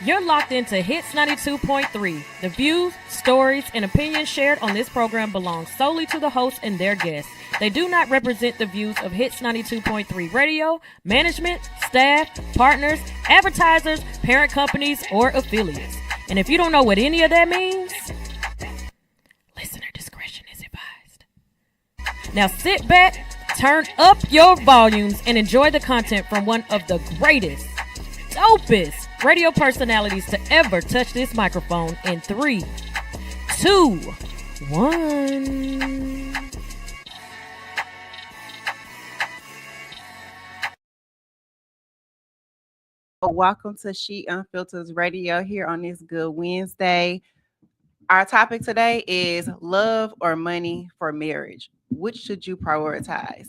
You're locked into Hits 92.3. The views, stories, and opinions shared on this program belong solely to the hosts and their guests. They do not represent the views of Hits 92.3 Radio, management, staff, partners, advertisers, parent companies, or affiliates. And if you don't know what any of that means, listener discretion is advised. Now sit back, turn up your volumes, and enjoy the content from one of the greatest, dopest radio personalities to ever touch this microphone in 3, 2, 1. Welcome to She Unfiltered Radio here on this good Wednesday. Our topic today is love or money for marriage. Which should you prioritize?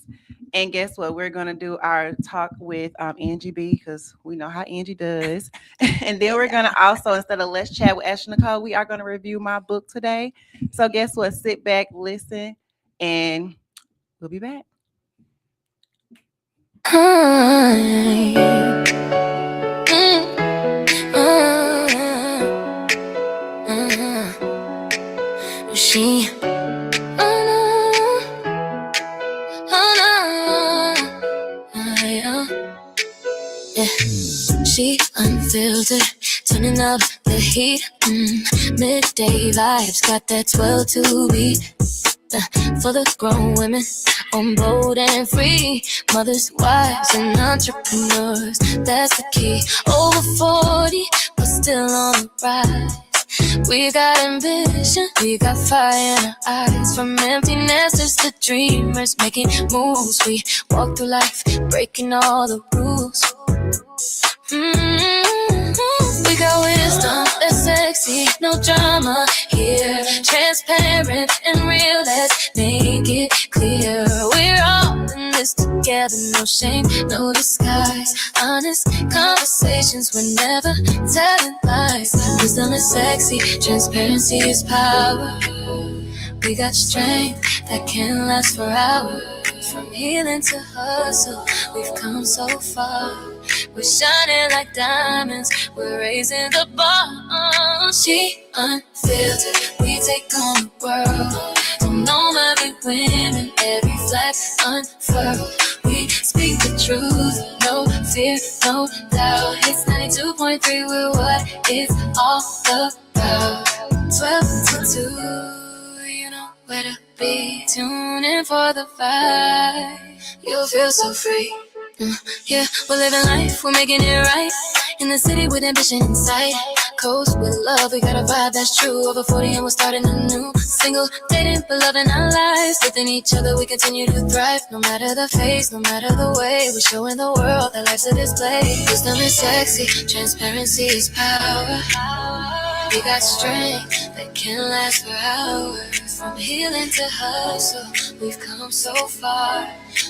And guess what? We're going to do our talk with Angie B because we know how Angie does. And then we're going to also, instead of let's chat with Ashley Nicole, we are going to review my book today. So guess what? Sit back, listen, and we'll be back. She She unfiltered, turning up the heat. Midday vibes, got that 12 to beat. For the grown women, on bold and free. Mothers, wives, and entrepreneurs, that's the key. Over 40, but still on the rise. We got ambition, we got fire in our eyes. From empty nesters to dreamers, making moves. We walk through life, breaking all the rules. We got wisdom, that's sexy, no drama here. Transparent and real, let's make it clear. We're all in this together, no shame, no disguise. Honest conversations, we're never telling lies. Wisdom is sexy, transparency is power. We got strength that can last for hours. From healing to hustle, we've come so far. We're shining like diamonds, we're raising the bar. She unfiltered, we take on the world. Don't know every women, every flag unfurled. We speak the truth, no fear, no doubt. It's 92.3, we're what it's all about. 12 to 2, you know where to be. Tune in for the vibe, you'll feel so free. Yeah, we're living life, we're making it right. In the city with ambition in sight. Coast with love, we got a vibe that's true. Over 40 and we're starting a new single. Dating, but loving our lives. Within each other, we continue to thrive. No matter the phase, no matter the way. We're showing the world that life's a display. Wisdom is sexy, transparency is power. We got strength that can last for hours. From healing to hustle, we've come so far.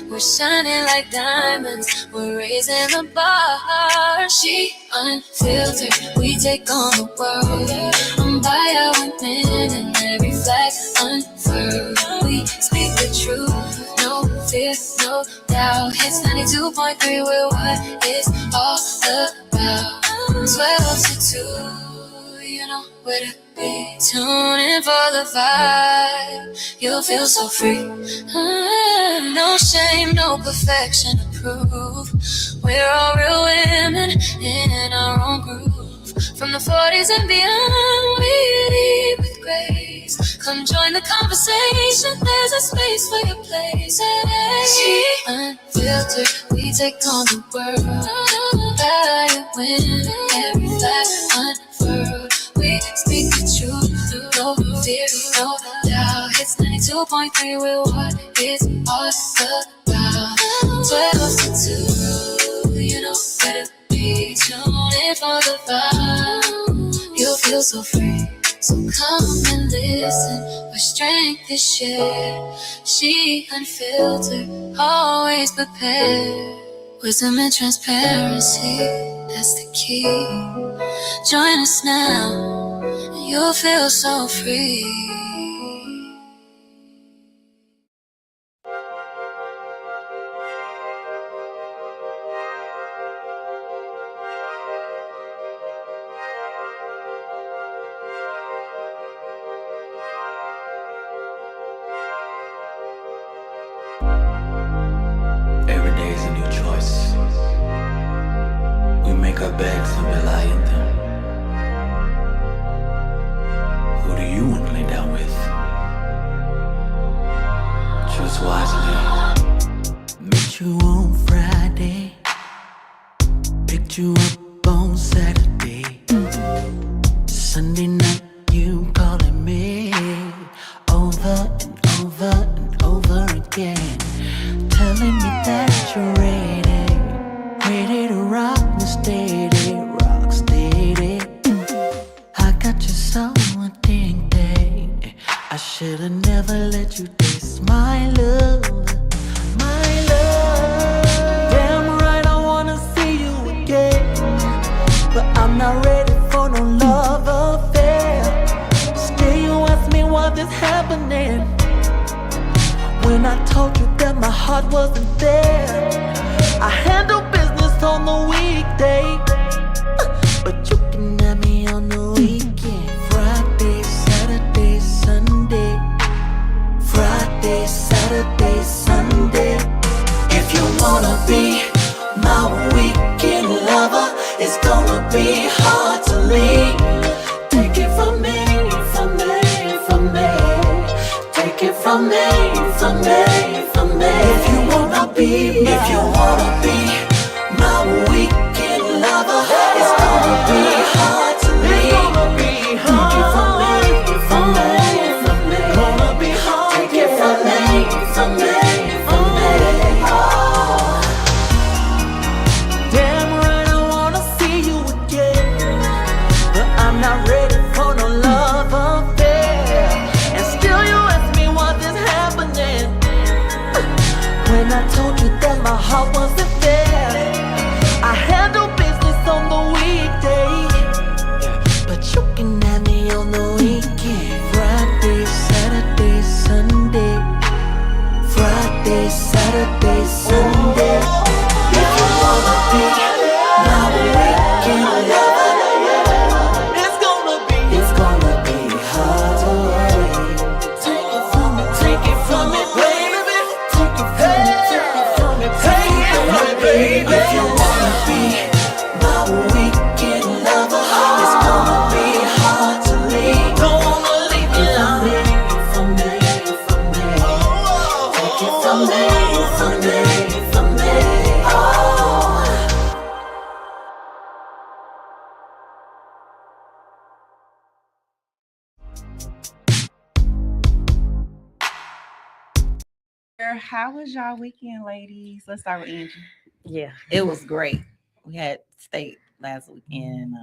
We're shining like diamonds, we're raising the bar. She unfiltered, we take on the world. I'm by our women and every flag unfurled. We speak the truth, no fear, no doubt. It's 92.3, we're what it's all about. 12 to 2, you know where to be. Tune in for the vibe, you'll feel so free. No shame, no perfection to prove. We're all real women in our own groove. From the 40s and beyond, we lead with grace. Come join the conversation, there's a space for your place. She unfiltered, we take on the world. Fire, win, every flag unfurled. We speak the truth, no fear, no doubt. It's 92.3, we're what it's all about. 12 to 2, you know where to be. Tune in for the vibe, you'll feel so free. So come and listen, where strength is shared. She unfiltered, always prepared. Wisdom and transparency, that's the key. Join us now, and you'll feel so free. pack our bags and we lie in them. Who do you want to lay down with? Choose wisely. Met you on Friday, picked you up on Saturday. Sunday night you calling me over and over and over again, telling me that you're ready to rock me steady, rock steady. I got you so addicted, I should've never let you taste my love, my love. Damn right I wanna see you again, but I'm not ready for no love affair. Still you ask me what is happening, when I told you that my heart wasn't there. I handle business on the weekday, but you can have me on the weekend. Friday, Saturday, Sunday. Friday, Saturday, Sunday. If you wanna be my weekend lover, it's gonna be hard to leave. Take it from me, from me, from me. Take it from me, from me, from me. If you wanna be my weekend lover, it's gonna be hard to leave. Take it from me, from me, from me. Gonna be hard. Take it from me, from me, from me. Oh. Damn right I wanna see you again, but I'm not ready for no love affair. And still you ask me what is happening, when I told you that my heart wasn't there. I handle business on the weekday, but you can have me on the weekend. Friday, Saturday, Sunday. Friday, Saturday, Sunday. If you wanna be my weekend lover, it's gonna be hard to wait. Take it from me, baby. Take it from me, take it from me, take it from me, baby. If you wanna be my weekend lover, it's gonna be hard to leave. Don't wanna leave me alone. From me, from me. Take it from me, from me, from me. Oh. How was y'all weekend, ladies? Let's start with Angie. Yeah. It was great. We had state last weekend.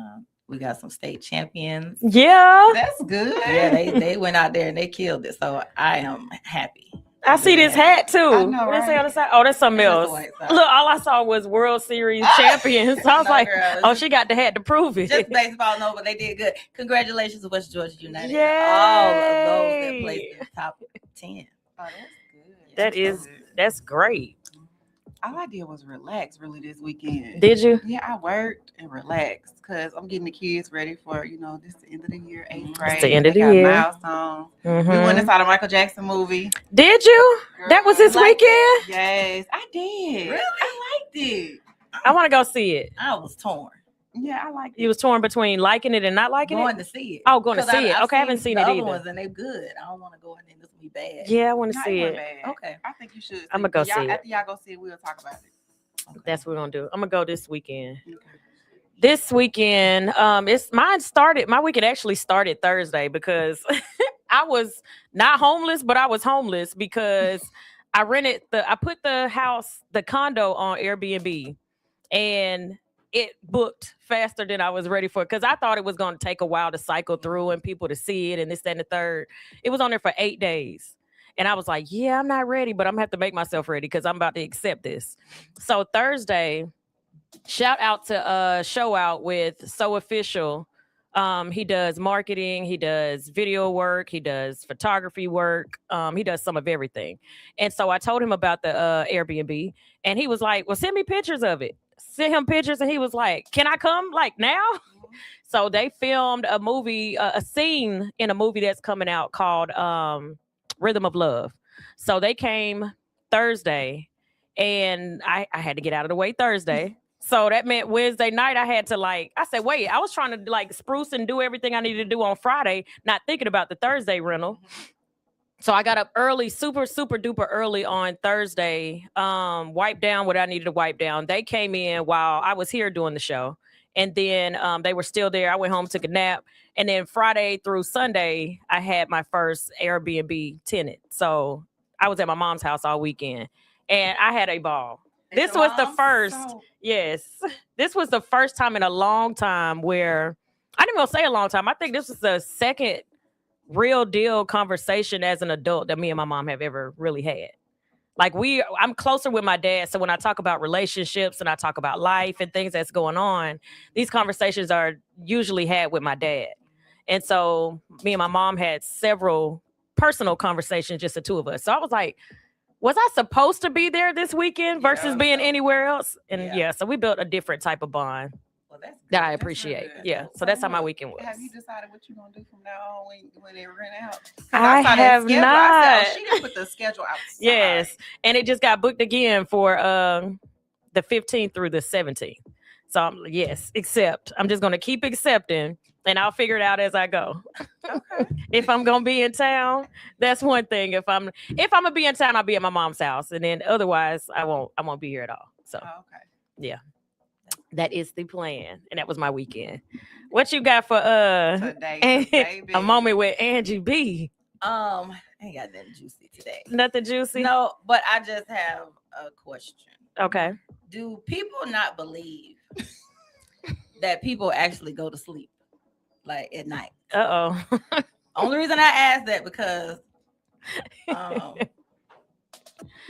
We got some state champions. Yeah. That's good. Yeah, they went out there and they killed it. So I am happy. I see this hat too. I know, What they say right? on the side? Oh, that's something It's just else. a white Look, side. all I saw was World Series champions. So I was No, like, girl, oh, she got the hat to prove it. Just baseball, no, but they did good. Congratulations to West Georgia United. Yay. All of those that placed in the top 10. Oh, that's good. That's great. All I did was relax really this weekend. Did you? Yeah, I worked and relaxed because I'm getting the kids ready for, this is the end of the year, 8th grade. It's the end of They the got year. Milestones. Mhm. We went and saw the Michael Jackson movie. Did you? That was this Girl, I liked weekend? it. Yes, I did. Really? I liked it. I want to go see it. I was torn. Yeah, I liked it. You was torn between liking it and not liking Going it? to see it. Oh, going to 'Cause see it. I've Okay, I haven't seen the it other either. ones and they're good. I don't want to go in there and this will be bad. Yeah, I want to No, see wasn't it. bad. Okay. I think you should. I'ma go Y'all- see it. After y'all go see it, we'll talk about it. Okay. That's what we're gonna do. I'm gonna go this weekend. Okay. This weekend, my weekend actually started Thursday because I was not homeless, but I was homeless because I put the condo on Airbnb, and it booked faster than I was ready for because I thought it was going to take a while to cycle through and people to see it and this, that, and the third. It was on there for 8 days. And I was like, yeah, I'm not ready, but I'm going to have to make myself ready because I'm about to accept this. So Thursday, shout out to Show Out with So Official. He does marketing, he does video work, he does photography work, he does some of everything. And so I told him about the Airbnb, and he was like, well, send me pictures of it. Sent him pictures, and he was like, can I come like now? So they filmed a movie, a scene in a movie that's coming out called Rhythm of Love. So they came Thursday, and I had to get out of the way Thursday. So that meant Wednesday night I had to I said, wait, I was trying to spruce and do everything I needed to do on Friday, not thinking about the Thursday rental. So I got up early, super, super duper early on Thursday, wiped down what I needed to wipe down. They came in while I was here doing the show. And then they were still there. I went home, took a nap. And then Friday through Sunday, I had my first Airbnb tenant. So I was at my mom's house all weekend. And I had a ball. This was the first. Yes. This was the first time in a long time where, I didn't even say a long time. I think this was the second real deal conversation as an adult that me and my mom have ever really had. I'm closer with my dad. So when I talk about relationships and I talk about life and things that's going on, these conversations are usually had with my dad. And so me and my mom had several personal conversations, just the two of us. So I was like, was I supposed to be there this weekend versus being anywhere else? And so we built a different type of bond. That I appreciate. Yeah. So that's how my weekend was. Have you decided what you're going to do from now on when they rent out? I have not. I said, she didn't put the schedule outside. Yes. And it just got booked again for the 15th through the 17th. So yes, accept. I'm just going to keep accepting and I'll figure it out as I go. Okay. If I'm going to be in town, that's one thing. If I'm going to be in town, I'll be at my mom's house. And then otherwise I won't be here at all. So yeah. That is the plan. And that was my weekend. What you got for today, a moment with Angie B? I ain't got nothing juicy today. Nothing juicy? No, but I just have a question. Okay. Do people not believe that people actually go to sleep at night? Uh-oh. Only reason I asked that because I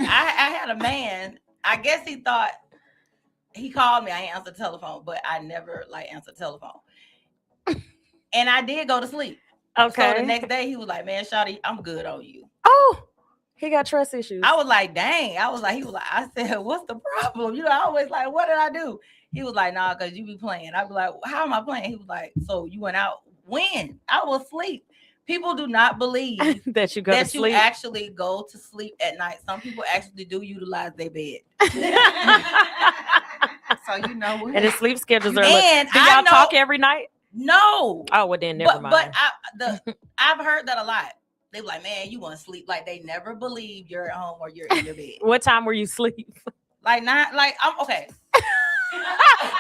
had a man, I guess he thought, he called me. I ain't answered the telephone, but I never answered the telephone. And I did go to sleep. Okay. So the next day he was like, man, Shawty, I'm good on you. Oh, he got trust issues. I was like, dang. I said, what's the problem? I always what did I do? He was like, nah, because you be playing. I was like, how am I playing? He was like, so you went out when? I was asleep. People do not believe that you go to sleep. You actually go to sleep at night. Some people actually do utilize their bed. So and the sleep schedules are. And do y'all talk every night? No. Oh, well then never mind. But I've heard that a lot. They be like, man, you want to sleep? They never believe you're at home or you're in your bed. What time were you asleep? I'm okay.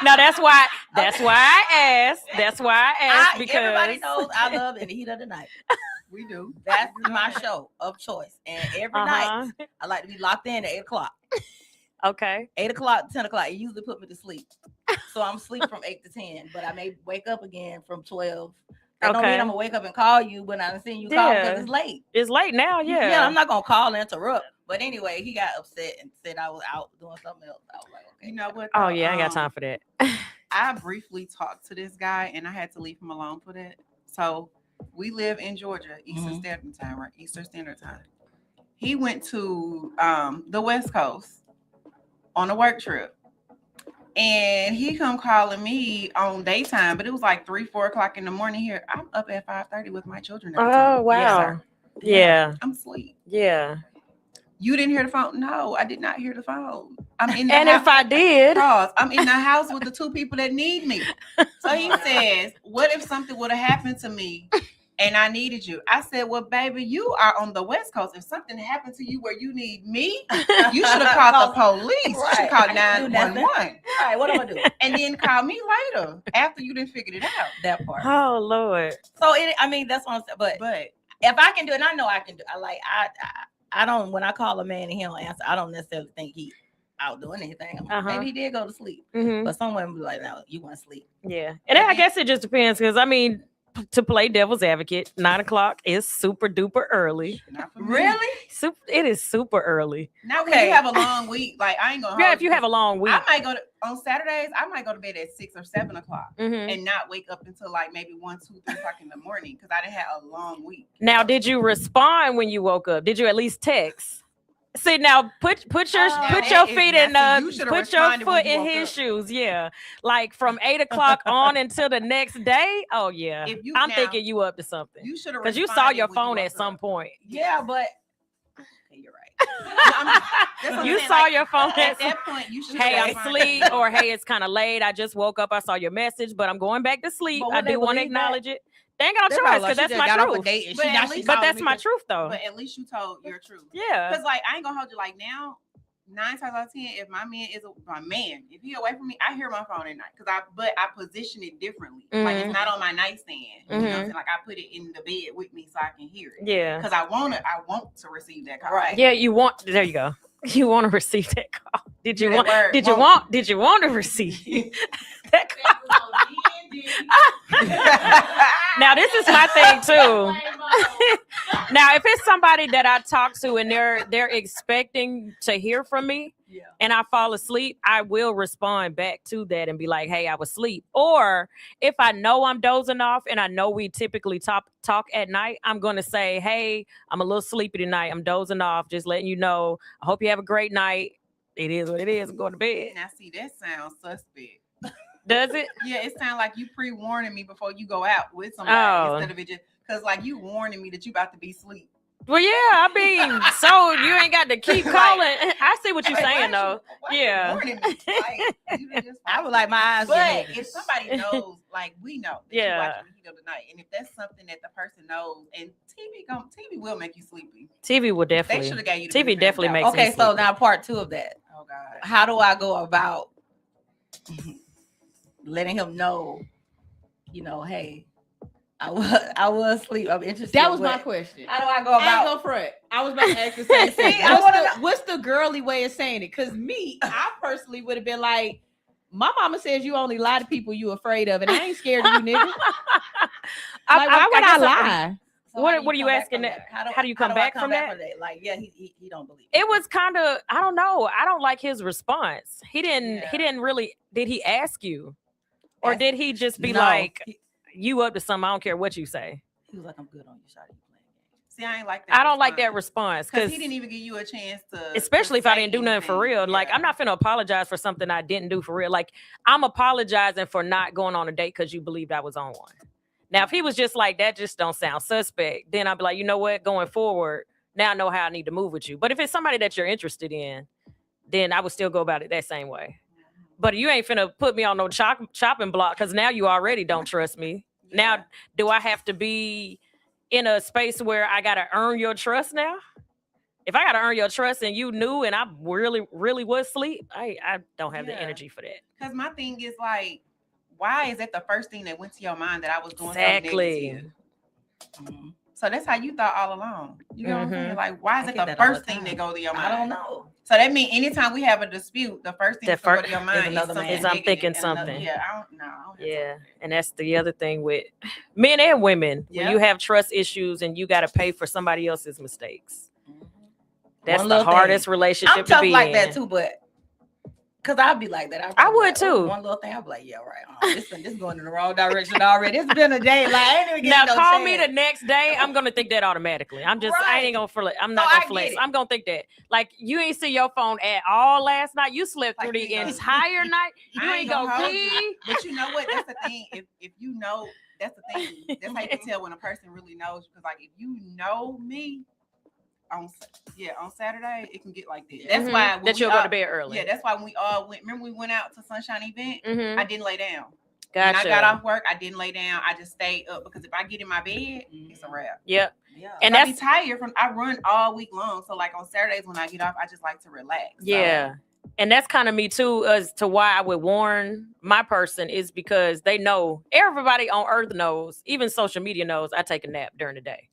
No, that's why I asked. That's why I asked because everybody knows I love In the Heat of the Night. We do. That's my show of choice. And every night I like to be locked in at 8:00. Okay. 8:00, 10:00. It usually put me to sleep. So I'm asleep from 8 to 10, but I may wake up again from 12. That don't mean I'm gonna wake up and call you when I seen you call because it's late. It's late now, yeah. Yeah, I'm not gonna call and interrupt. But anyway, he got upset and said I was out doing something else. I was like, okay. You know what? Oh yeah, I ain't got time for that. I briefly talked to this guy and I had to leave him alone for that. So we live in Georgia, Eastern Standard Time, right? Eastern Standard Time. He went to the West Coast on a work trip. And he come calling me on daytime, but it was 3-4 o'clock in the morning here. I'm up at 5:30 with my children. Oh, wow. Yeah. I'm asleep. Yeah. You didn't hear the phone? No, I did not hear the phone. I'm in the and house. If I did, I'm in the house with the two people that need me. So he says, what if something would have happened to me and I needed you? I said, well, baby, you are on the West Coast. If something happened to you where you need me, you should have called the police. You should have called 911. Right, what am I doing? And then call me later after you done figured it out. That part. Oh, Lord. So, that's what I'm saying. But if I can do it, and I know I can do it. I don't, when I call a man and he don't answer, I don't necessarily think he out doing anything. Maybe he did go to sleep. But someone would be like, no, you want to sleep. Yeah. And I guess it just depends because, to play devil's advocate, 9 o'clock is super duper early. Really? It is super early. Now when you have a long week, I ain't gonna. Yeah, if you have a long week, I might go on Saturdays. I might go to bed at 6 or 7 o'clock and not wake up until maybe 1, 2, 3 o'clock in the morning because I didn't have a long week. Now, did you respond when you woke up? Did you at least text? See now, put your feet in put your foot in his shoes. Yeah, from 8 o'clock on until the next day. Oh yeah, I'm thinking you up to something. You should have because you saw your phone at some point. Yeah, but you're right. You saw your phone at that point. You should. Hey, I'm asleep, or hey, it's kind of late. I just woke up. I saw your message, but I'm going back to sleep. I do want to acknowledge it. They ain't got no choice because that's my truth. But that's my truth, though. But at least you told your truth. Yeah. Because like I ain't gonna hold you. Like now, 9 times out of 10, if my man is my man, if he away from me, I hear my phone at night because I position it differently. Like it's not on my nightstand. You know what I'm saying? Like I put it in the bed with me so I can hear it. Yeah. Because I want to receive that call. Right. Yeah, you want. There you go. You want to receive that call. Did you want to receive that call? Now this is my thing too. Now if it's somebody that I talk to and they're expecting to hear from me, and I fall asleep, I will respond back to that and be like, hey, I was asleep. Or if I know I'm dozing off and I know we typically talk at night, I'm going to say, hey, I'm a little sleepy tonight. I'm dozing off. Just letting you know. I hope you have a great night. It is what it is. I'm going to bed. Now see, that sounds suspect. Does it? Yeah, it sounds like you pre-warning me before you go out with somebody instead of it just because like you warning me that you about to be asleep. Well, yeah, I mean, so you ain't got to keep calling. I see what you're saying, though. Yeah. I would like my eyes. But if somebody knows, like we know that you're watching the heat of the night, and if that's something that the person knows, and TV will make you sleepy. TV will definitely. They should have got you. TV definitely makes. Okay, so now part 2 of that. Oh God. How do I go about letting him know? You know, hey. I was asleep. I'm interested. That was my question. How do I go about? Go front. I was about to ask the same thing. What's the girly way of saying it? Because I personally would have been like, my mama says you only lie to people you afraid of, and I ain't scared of you, nigga. Like, why would I lie? So what are you asking? How do you come back from that? Like, yeah, he don't believe it. Was kind of, I don't know. I don't like his response. He didn't really. Did he ask you, or did he just be like? You up to something? I don't care what you say. He was like, "I'm good on you, shawty. See, I ain't like that. I don't like that response because he didn't even give you a chance to. Especially if I didn't do nothing for real. Yeah. Like I'm not finna apologize for something I didn't do for real. Like I'm apologizing for not going on a date because you believed I was on one. Now, if he was just like that, just don't sound suspect. Then I'd be like, you know what? Going forward, now I know how I need to move with you. But if it's somebody that you're interested in, then I would still go about it that same way. But you ain't finna put me on no chopping block because now you already don't trust me. Yeah. Now, do I have to be in a space where I got to earn your trust now? If I got to earn your trust and you knew and I really, really was asleep, I don't have the energy for that. Because my thing is like, why is that the first thing that went to your mind that I was doing something negative? Mm-hmm. So that's how you thought all along. You know what I'm saying? Like, why is it the first thing that go to your mind? I don't know. So that means anytime we have a dispute, the first thing that go to your mind is I'm thinking something. Yeah, I don't know. Yeah, and that's the other thing with men and women. When you have trust issues and you got to pay for somebody else's mistakes. That's the hardest relationship I'm tough to be like in. that too, but because I'd be like that. I would too. One little thing, I'd be like, yeah, right. This going in the wrong direction already. It's been a day. Like, I ain't even getting now call me the next day. I'm gonna think that automatically. I ain't gonna flex. I'm not gonna flex. I'm gonna think that. Like you ain't see your phone at all last night. You slept through the entire night. You ain't gonna pee. But you know what? That's the thing. If you know, that's the thing. That's how you can tell when a person really knows. Because like if you know me. On Saturday it can get like this. That's why that you'll go to bed early. Yeah, that's why when we all went. Remember we went out to Sunshine event. I didn't lay down. Gotcha. When I got off work, I didn't lay down. I just stayed up because if I get in my bed, it's a wrap. Yep. Yeah. And I be tired from. I run all week long, so like on Saturdays when I get off, I just like to relax. Yeah. And that's kind of me too, as to why I would warn my person is because they know, everybody on earth knows, even social media knows I take a nap during the day.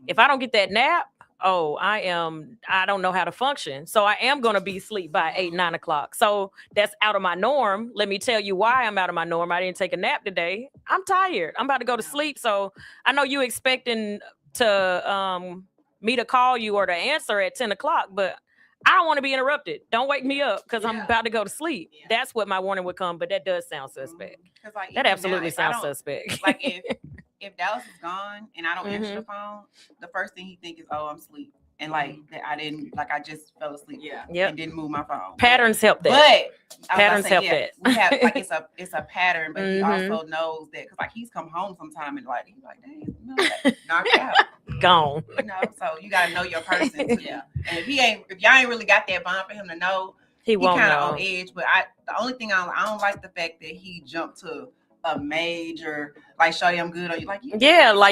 If I don't get that nap, I don't know how to function. So I am going to be asleep by 8, 9 o'clock. So that's out of my norm. Let me tell you why I'm out of my norm. I didn't take a nap today. I'm tired. I'm about to go to sleep. So I know you expecting to me to call you or to answer at 10 o'clock, but I don't want to be interrupted. Don't wake me up because I'm about to go to sleep. Yeah. That's what my warning would come, but that does sound suspect. Like, that absolutely sounds suspect. Like if Dallas is gone and I don't answer the phone, the first thing he thinks is, oh, I'm asleep. and like that I didn't like I just fell asleep. Yep. And didn't move my phone. Patterns help that. But patterns help that. We have like it's a pattern, but he also knows that because like he's come home sometime and like he's like, dang, knocked out. Gone. So you gotta know your person too. And if y'all ain't really got that bond for him to know, he won't kind know. of on edge. But the only thing I don't like the fact that he jumped to a major like shorty, I'm good on you. Like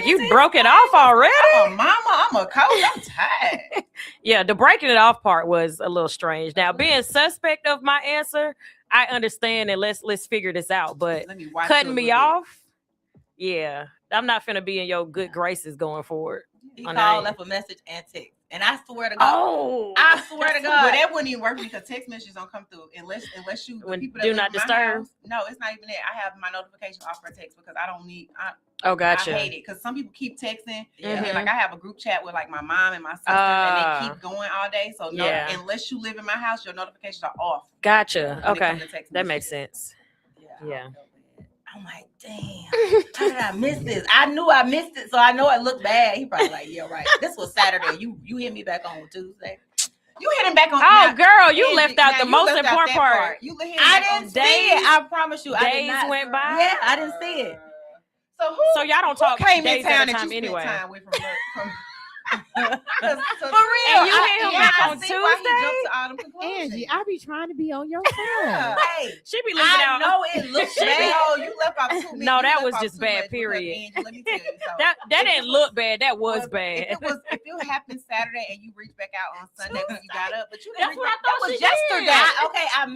you broke it off already. I'm a mama, I'm a coach, I'm tired. Yeah, the breaking it off part was a little strange. Now, being suspect of my answer, I understand, and let's figure this out. But cutting me off, I'm not finna be in your good graces going forward. He called, left a message, and text. And I swear to God, I swear to God, but that wouldn't even work because text messages don't come through unless you people that do not disturb. House, no, it's not even that. I have my notification off for text because I don't need. Gotcha. I hate it because some people keep texting. And like I have a group chat with like my mom and my sister, and they keep going all day. So unless you live in my house, your notifications are off. Gotcha. Okay, that makes sense. Yeah. I'm like, damn, how did I miss this? I knew I missed it, so I know it looked bad. He probably like, yeah, right. This was Saturday. You hit me back on Tuesday. You hit him back on. Oh, girl, you left out the most important part. I didn't see it. I promise you. Days went by. Yeah, I didn't see it. So y'all don't talk came days in town at a time and you anyway. spent time with from For real. And you hit him back on Tuesday? Angie, I be trying to be on your side. Hey, she be leaving I out. know it looks bad. Oh, you left out 2 minutes. No, that was just bad, period. Let me tell you. So that didn't look bad. That was bad. If it happened Saturday and you reached back out on Sunday when you got up, but you That's what I thought that was she yesterday.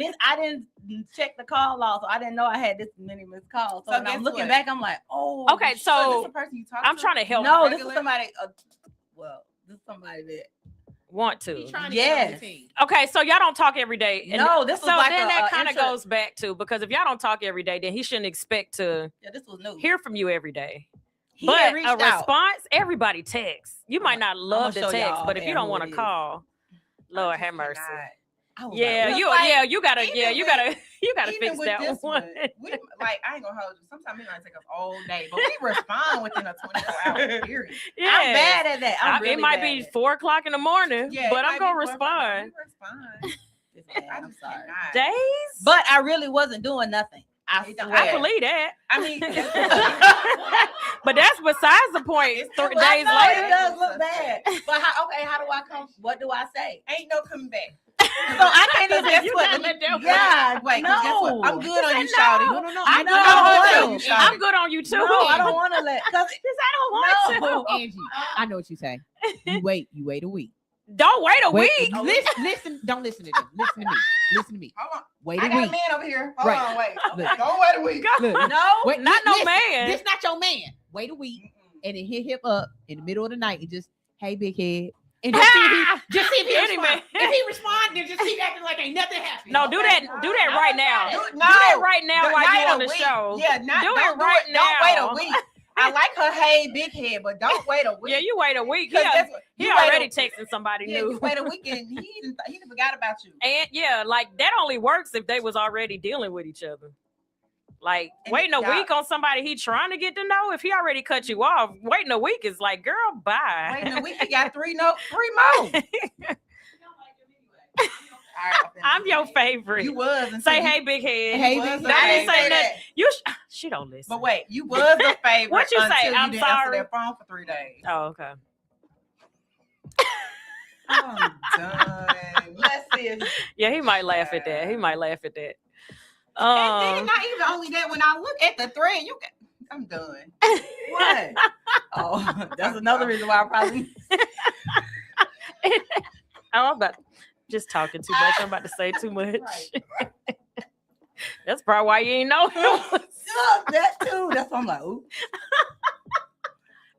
did. I didn't check the call log, so I didn't know I had this many missed calls. So when I'm looking back, I'm like, oh. Okay, so this the person you talked I'm trying to help. No, this is somebody. This is somebody that want to. Yes. Okay, so y'all don't talk every day. No, this was like then that kind of goes back to because if y'all don't talk every day, then he shouldn't expect to this was new. hear from you every day. He but had reached a out. response, everybody texts. You might not love the show text, y'all but if you don't want to who it is. call, Lord have mercy. Yeah, you gotta even fix with that this one. We, like I ain't gonna hold you. Sometimes it might take us all day, but we respond within a 24-hour period. Yeah, I'm bad at that. I'm really it might bad be at 4:00 in the morning, but I'm gonna respond. I'm sorry. Days, but I really wasn't doing nothing. I believe that. I mean, but that's besides the point. 3 days later, it does look bad. But how do I come? What do I say? Ain't no coming back. So I can't even guess what. Wait, guess what? I'm good on you, Shawty. No. I'm good on you too. No, I don't want to let because I don't want to. Angie, I know what you say. You wait a week. Don't wait a week. Listen. Don't listen to them. Listen to me. Hold on. Wait a I got week. a man over here. Hold on, wait. Look. Don't wait a week. Look. no, Wait, not no listen, man. This not your man. Wait a week and then hit him up in the middle of the night and just, hey, big head. And just see if he responds. If he responds, then just keep acting like ain't nothing happened. No, do that right now. Do No, that right now while not you on a the week. show. Yeah, do it right now. Don't wait a week. I like her hey big head, but don't wait a week. Yeah, you wait a week. He You already texting somebody Yeah, new. you wait a week and he forgot about you. And yeah, like that only works if they was already dealing with each other. Like And waiting a week on somebody he trying to get to know. If he already cut you off, waiting a week is like, girl, bye. Waiting a week, he got three more. I'm your favorite. You was and say hey, big head. Hey, big big head. I didn't say Say that. that. She don't listen. But wait, you was the favorite. What you say? until I'm you didn't answer sorry. that phone for 3 days. Oh, okay. I'm done. Let's see. Yeah, he might laugh at that. He might laugh at that. And then not even only that, when I look at the thread, I'm done. what? Oh, that's another reason why I probably. I'm about just talking too much. I'm about to say too much. Right. That's probably why you ain't know. That too. That's why I'm like, ooh.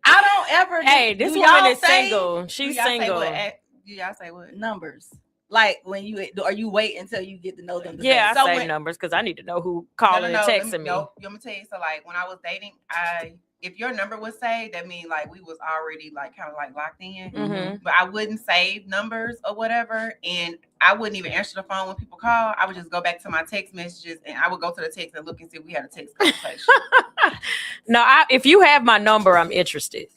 I don't ever. Hey, this woman is single. She's single. Do y'all say what? Numbers. Like when you wait until you get to know them. Yeah, I say numbers because I need to know who calling and texting me. Let me tell you. So like when I was dating, if your number was saved, that means like we was already like kind of like locked in. Mm-hmm. But I wouldn't save numbers or whatever, and I wouldn't even answer the phone when people call. I would just go back to my text messages, and I would go to the text and look and see if we had a text conversation. No, if you have my number, I'm interested.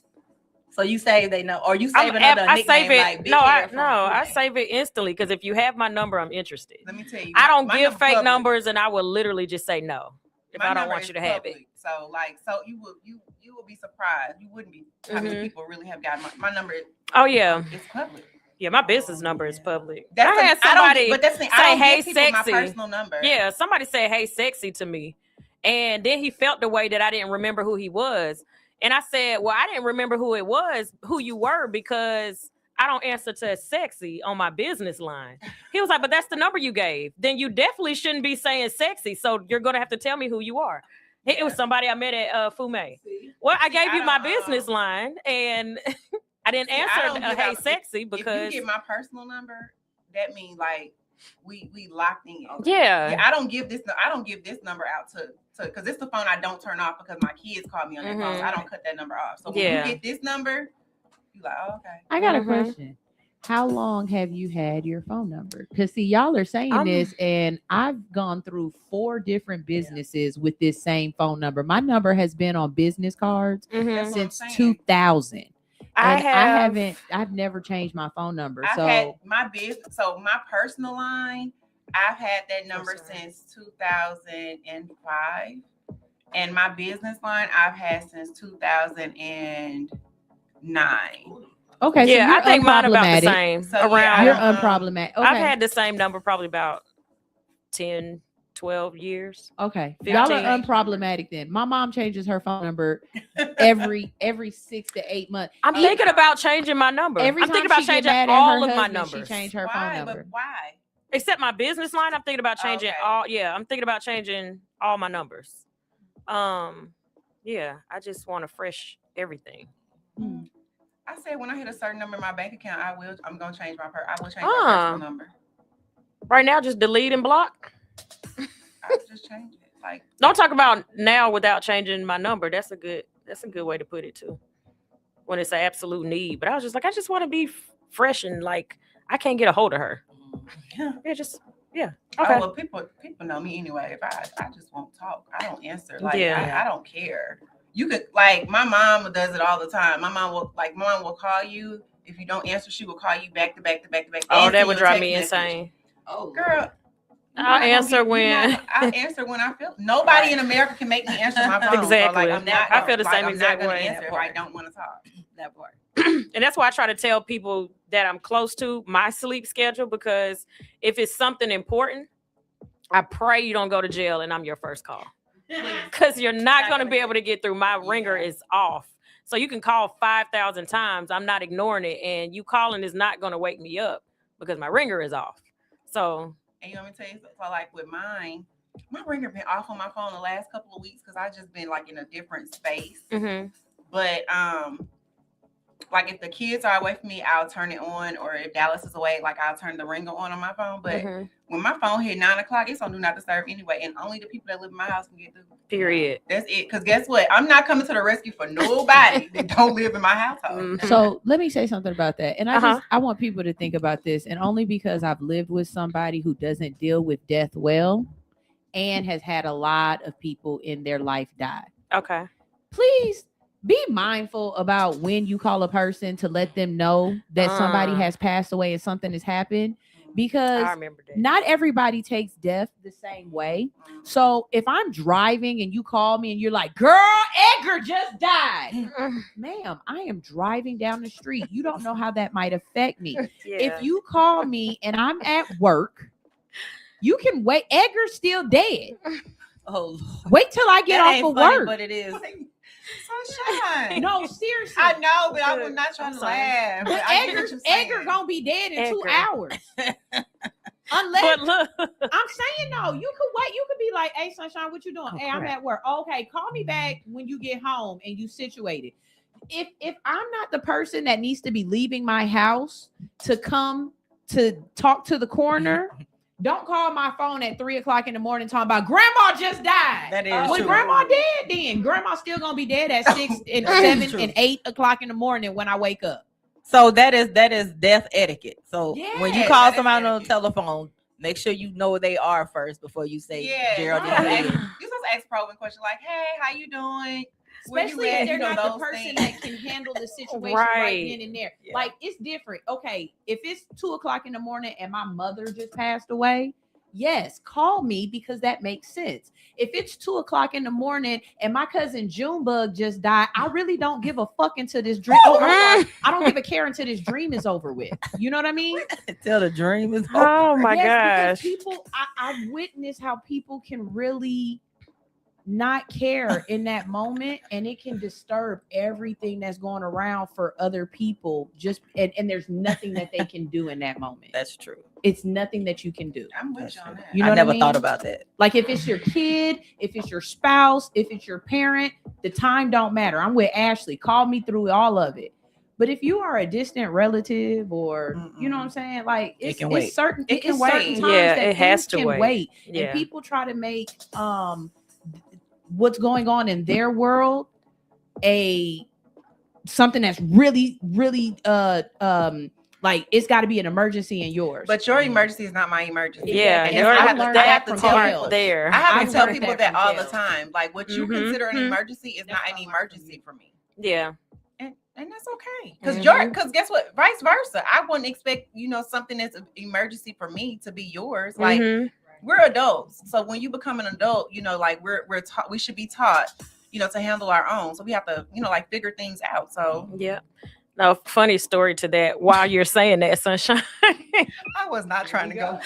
So you save they know, or you save another nickname? Save it. Like I save it instantly because if you have my number, I'm interested. Let me tell you, I don't give fake public. numbers, and I will literally just say no if I don't want you to have it. So you will be surprised. You wouldn't be how many people really have got my number. Oh yeah, it's public. Yeah, my business number is public. I had somebody say, "Hey, sexy." My personal number. Yeah, somebody said, "Hey, sexy" to me, and then he felt the way that I didn't remember who he was, and I said, "Well, I didn't remember who you were, because I don't answer to sexy on my business line." He was like, "But that's the number you gave. Then you definitely shouldn't be saying sexy. So you're gonna have to tell me who you are." It was somebody I met at Fume. Well, I gave you my business line, and I didn't answer hey sexy because if you get my personal number, that means like we locked in. Yeah. I don't give this number out to because it's the phone I don't turn off because my kids call me on that phone. So I don't cut that number off. So when you get this number, you like, oh, okay. I got a question. How long have you had your phone number? Because see, y'all are saying this, and I've gone through 4 different businesses with this same phone number. My number has been on business cards since 2000. I've never changed my phone number. Had my business, so my personal line, I've had that number since 2005. And my business line I've had since 2009. Okay, yeah, I think mine about the same. So, around you're unproblematic. Okay. I've had the same number probably about 10, 12 years. Okay, 15. y'all are unproblematic then. My mom changes her phone number every 6 to 8 months. I'm thinking about changing my number. I'm thinking about changing all of my numbers. She changed her phone number. But why? Except my business line, I'm thinking about changing all. Yeah, I'm thinking about changing all my numbers. Yeah, I just want to fresh everything. I said when I hit a certain number in my bank account, I'm gonna change my my personal number. Right now, just delete and block. I just change it. Like, don't talk about now without changing my number. That's a good way to put it too. When it's an absolute need. But I was just like, I just want to be fresh and like I can't get a hold of her. Yeah. Okay. Oh, well, people know me anyway. If I just won't talk, I don't answer. Like I don't care. You could like my mom does it all the time. My mom will call you. If you don't answer, she will call you back to back. Oh, that would drive me insane. Oh, girl. I'll answer when I feel. Nobody in America can make me answer my phone. Exactly. So like, I feel the same exact way. Answer if I don't want to talk. That part. And that's why I try to tell people that I'm close to my sleep schedule, because if it's something important, I pray you don't go to jail and I'm your first call. Because you're not going to be able to get through. My ringer is off. So you can call 5,000 times. I'm not ignoring it. And you calling is not going to wake me up because my ringer is off. So. And you want me to tell you, so like with mine, my ringer been off on my phone the last couple of weeks because I just been like in a different space. But like if the kids are away from me, I'll turn it on, or if Dallas is away, like I'll turn the ringer on my phone. But when my phone hit 9 o'clock, it's on do not disturb anyway, and only the people that live in my house can get through. Period. That's it. Because guess what? I'm not coming to the rescue for nobody that don't live in my household. So let me say something about that, and I want people to think about this, and only because I've lived with somebody who doesn't deal with death well, and has had a lot of people in their life die. Okay. Please be mindful about when you call a person to let them know that somebody has passed away and something has happened, because I remember that. Not everybody takes death the same way. So if I'm driving and you call me and you're like, girl, Edgar just died. Ma'am, I am driving down the street. You don't know how that might affect me. If you call me and I'm at work, you can wait. Edgar's still dead. Oh, Lord. Wait till I get off of work. But it is. Sunshine. No, seriously. I know, but I was not trying to laugh. But Edgar gonna be dead in 2 hours. Unless look, I'm saying no, you could wait. You could be like, hey, Sunshine, what you doing? Hey, I'm at work. Okay, call me back when you get home and you situated. If I'm not the person that needs to be leaving my house to come to talk to the coroner, don't call my phone at 3 o'clock in the morning talking about grandma just died. That is when true. Grandma dead, then grandma's still gonna be dead at 6 and 7 and 8 o'clock in the morning when I wake up. So that is death etiquette. So when you call somebody on the etiquette. telephone, make sure you know who they are first before you say Gerald. You're supposed to ask probing questions like, hey, how you doing? Especially if they're not the person that can handle the situation right then and there. Yeah. Like, it's different. Okay, if it's 2:00 in the morning and my mother just passed away, yes, call me because that makes sense. If it's 2:00 in the morning and my cousin Junebug just died, I really don't give a fuck until this dream. I don't give a care until this dream is over with. You know what I mean? Until the dream is over. Oh my gosh. Because people, I've witnessed how people can really not care in that moment, and it can disturb everything that's going around for other people. Just and there's nothing that they can do in that moment. That's true. It's nothing that you can do. I'm with you on that. You know I never what I mean? thought about that. Like, if it's your kid, if it's your spouse, if it's your parent, the time don't matter. I'm with Ashley. Call me through all of it. But if you are a distant relative, or you know what I'm saying, like it's certain, it can wait. Certain times that it has to wait. And people try to make what's going on in their world something that's really like it's got to be an emergency in yours. But your emergency is not my emergency. Yeah, and I have to tell people there. I have to tell people that all the time. Like, what you consider an emergency is not an emergency for me. Yeah. And that's okay. Because guess what? Vice versa. I wouldn't expect, something that's an emergency for me to be yours. Like, we're adults. So when you become an adult, like we're taught, we should be taught, to handle our own. So we have to, like figure things out. So yeah. Now, funny story to that. While you're saying that, Sunshine, I was not trying to go.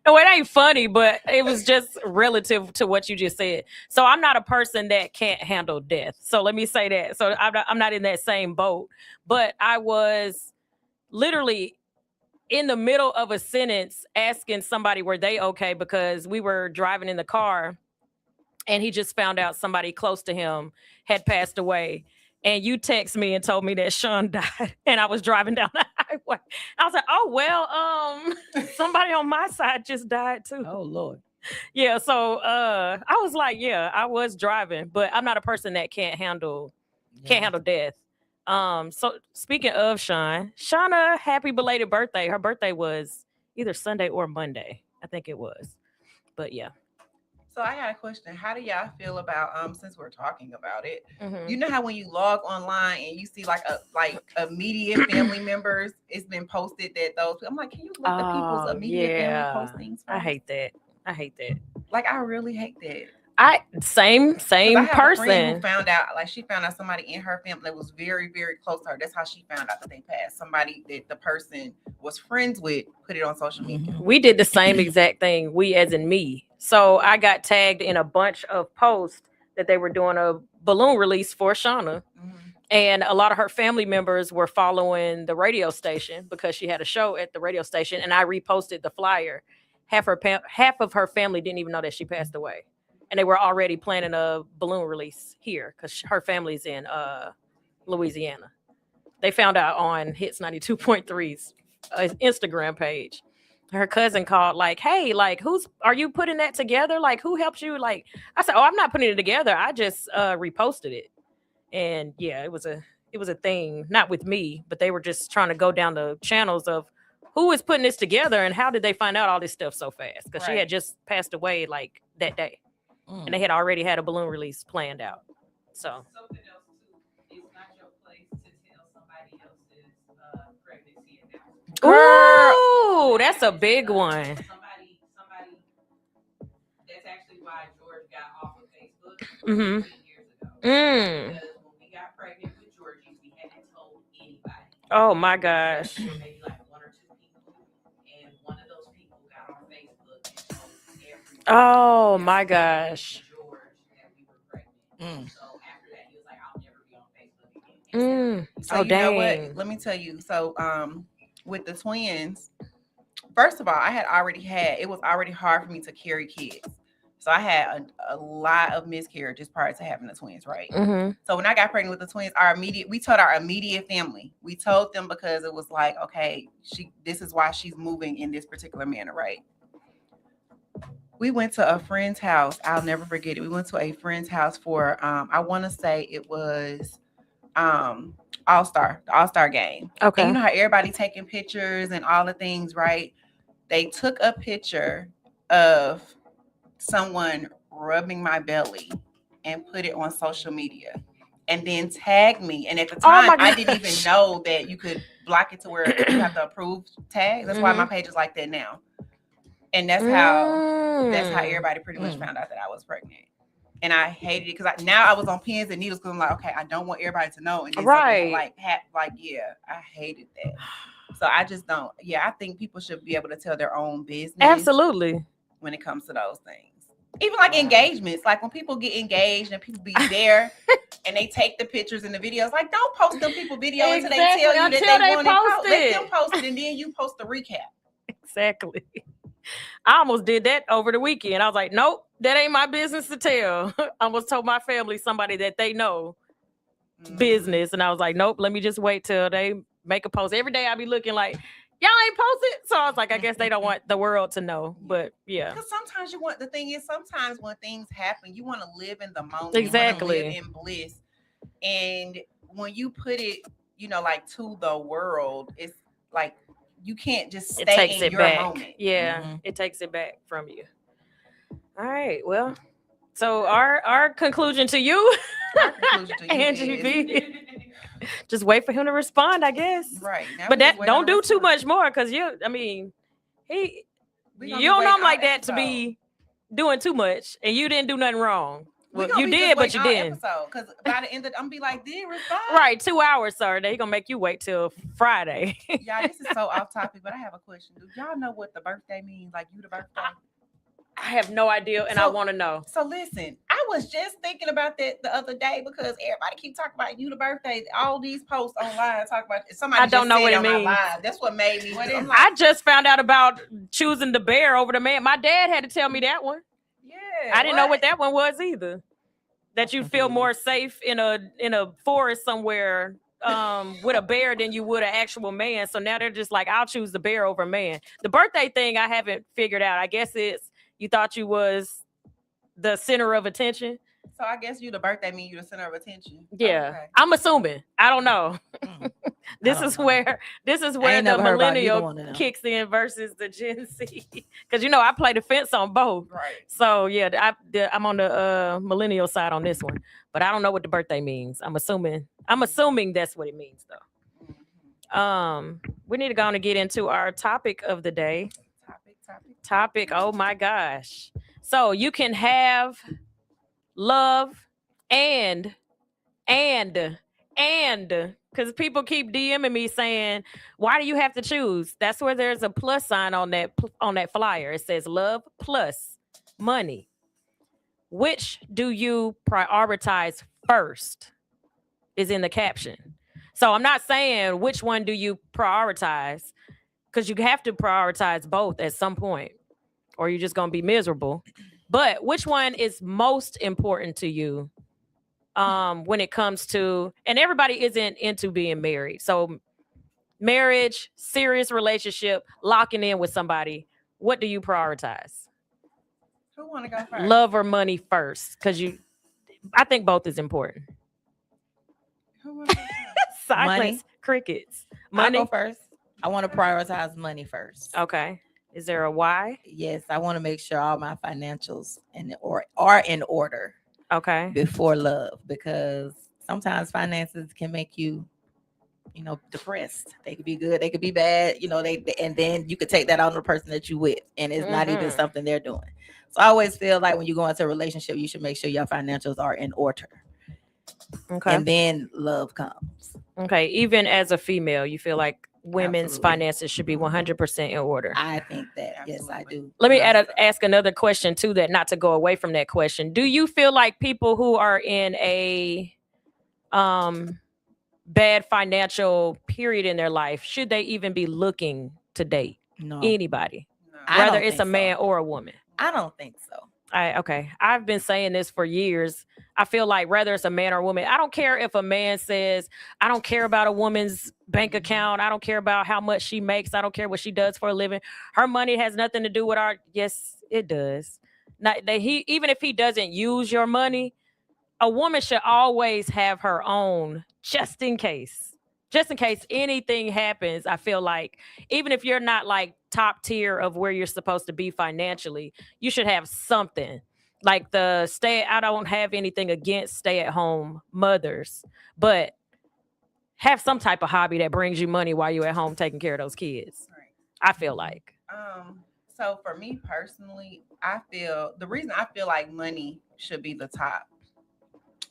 No, it ain't funny, but it was just relative to what you just said. So I'm not a person that can't handle death. So let me say that. So I'm not in that same boat. But I was literally in the middle of a sentence asking somebody were they okay, because we were driving in the car and he just found out somebody close to him had passed away. And you text me and told me that Sean died, and I was driving down the highway. I was like, oh, well, somebody on my side just died too. Oh, Lord. Yeah. So I was like, yeah, I was driving, but I'm not a person that can't handle death. So speaking of Shauna, happy belated birthday. Her birthday was either Sunday or Monday. I think it was. But yeah. So I got a question. How do y'all feel about since we're talking about it? You know how when you log online and you see like immediate family members, it's been posted that I'm like, can you let the people's immediate family post things first? I hate that. Like, I really hate that. Same person who found out, she found out somebody in her family that was very, very close to her. That's how she found out that they passed. Somebody that the person was friends with put it on social media. We did the same exact thing. We, as in me. So I got tagged in a bunch of posts that they were doing a balloon release for Shauna. And a lot of her family members were following the radio station because she had a show at the radio station. And I reposted the flyer. Half of her family didn't even know that she passed away. And they were already planning a balloon release here because her family's in Louisiana. They found out on Hits 92.3's Instagram page. Her cousin called like, hey, like, are you putting that together? Like, who helped you? Like, I said, oh, I'm not putting it together. I just reposted it. And yeah, it was a thing, not with me, but they were just trying to go down the channels of who is putting this together and how did they find out all this stuff so fast? Because she had just passed away like that day. And they had already had a balloon release planned out. So something else too, it's not your place to tell somebody else's pregnancy announcement. Ooh, that's a big one. Somebody that's actually why George got off of Facebook 15 years ago. Because when we got pregnant with Georgie, we hadn't told anybody. Oh my gosh. Maybe like one or two people, and one of those people got on Facebook and told everybody. Oh my gosh. George that we were pregnant. So after that, he was like, I'll never be on Facebook again. So you know what? Let me tell you. So with the twins, first of all, it was already hard for me to carry kids. So I had a lot of miscarriages prior to having the twins, right? So when I got pregnant with the twins, we told our immediate family. We told them because it was like, okay, this is why she's moving in this particular manner, right? We went to a friend's house. I'll never forget it. We went to a friend's house for, I want to say it was the All-Star game. Okay. And you know how everybody taking pictures and all the things, right? They took a picture of someone rubbing my belly and put it on social media and then tag me. And at the time, I didn't even know that you could block it to where you have to approve tags. That's why my page is like that now. And that's how everybody pretty much found out that I was pregnant. And I hated it because now I was on pins and needles because I'm like, okay, I don't want everybody to know. And then I hated that. So I just don't. Yeah, I think people should be able to tell their own business. Absolutely. When it comes to those things. Even like engagements, like when people get engaged and people be there and they take the pictures and the videos, like don't post them people video until they tell you that they want to post it. Let them post it and then you post the recap. Exactly. I almost did that over the weekend. I was like, nope, that ain't my business to tell. I almost told my family somebody that they know business. And I was like, nope, let me just wait till they make a post. Every day I be looking like, y'all ain't posted. So I was like, I guess they don't want the world to know. But yeah. Because sometimes sometimes when things happen, you want to live in the moment. Exactly. You want to live in bliss. And when you put it, like to the world, it's like you can't just stay in your moment. Yeah, it takes it back from you. All right. Well, so our conclusion to you, Angie B. Just wait for him to respond, I guess. Right. But that don't do too much more because you don't know him like that to be doing too much, and you didn't do nothing wrong. Well, you did, but you didn't. Because by the end of I'm be like, did respond? Right, 2 hours, sir. They're gonna make you wait till Friday. Yeah, this is so off topic, but I have a question. Do y'all know what the birthday means? Like you the birthday? I have no idea, and I want to know. So listen, I was just thinking about that the other day because everybody keep talking about you the birthday. All these posts online talk about somebody. I don't know what it means. That's what made me. I just found out about choosing the bear over the man. My dad had to tell me that one. Yeah, I didn't know what that one was either. That you feel more safe in a forest somewhere with a bear than you would an actual man. So now they're just like, I'll choose the bear over man. The birthday thing I haven't figured out. I guess it's you thought you was the center of attention. So I guess you the birthday mean you the center of attention. Yeah, okay. I'm assuming. I don't know. This is where the millennial kicks in versus the Gen Z. Because I play the fence on both. Right. So yeah, I'm on the millennial side on this one, but I don't know what the birthday means. I'm assuming that's what it means though. We need to go on and get into our topic of the day. Topic. Oh my gosh. So you can have love and because people keep DMing me saying, why do you have to choose? That's where there's a plus sign on that flyer. It says love plus money. Which do you prioritize first is in the caption. So I'm not saying which one do you prioritize because you have to prioritize both at some point or you're just going to be miserable. But which one is most important to you when it comes to, and everybody isn't into being married. So marriage, serious relationship, locking in with somebody, what do you prioritize? Who want to go first? Love or money first? Because I think both is important. Who want to go first? Silence, money. Crickets. Money I'll go first. I want to prioritize money first. Okay. Is there a why? Yes, I want to make sure all my financials are in order. Okay. Before love, because sometimes finances can make you, depressed. They could be good, they could be bad. And then you could take that out on the person that you with, and it's not even something they're doing. So I always feel like when you go into a relationship, you should make sure your financials are in order. Okay. And then love comes. Okay. Even as a female, you feel like women's finances should be 100% in order. I think that. Yes, I do. Let me ask another question to that, not to go away from that question. Do you feel like people who are in a bad financial period in their life, should they even be looking to date anybody? No. Whether it's a man or a woman? I don't think so. Okay. I've been saying this for years. I feel like whether it's a man or a woman, I don't care if a man says, I don't care about a woman's bank account. I don't care about how much she makes. I don't care what she does for a living. Her money has nothing to do with yes, it does. Even if he doesn't use your money, a woman should always have her own just in case anything happens. I feel like even if you're not like top tier of where you're supposed to be financially, you should have something. like I don't have anything against stay-at-home mothers, but have some type of hobby that brings you money while you're at home taking care of those kids. Right. I feel like. So for me personally, the reason I feel like money should be the top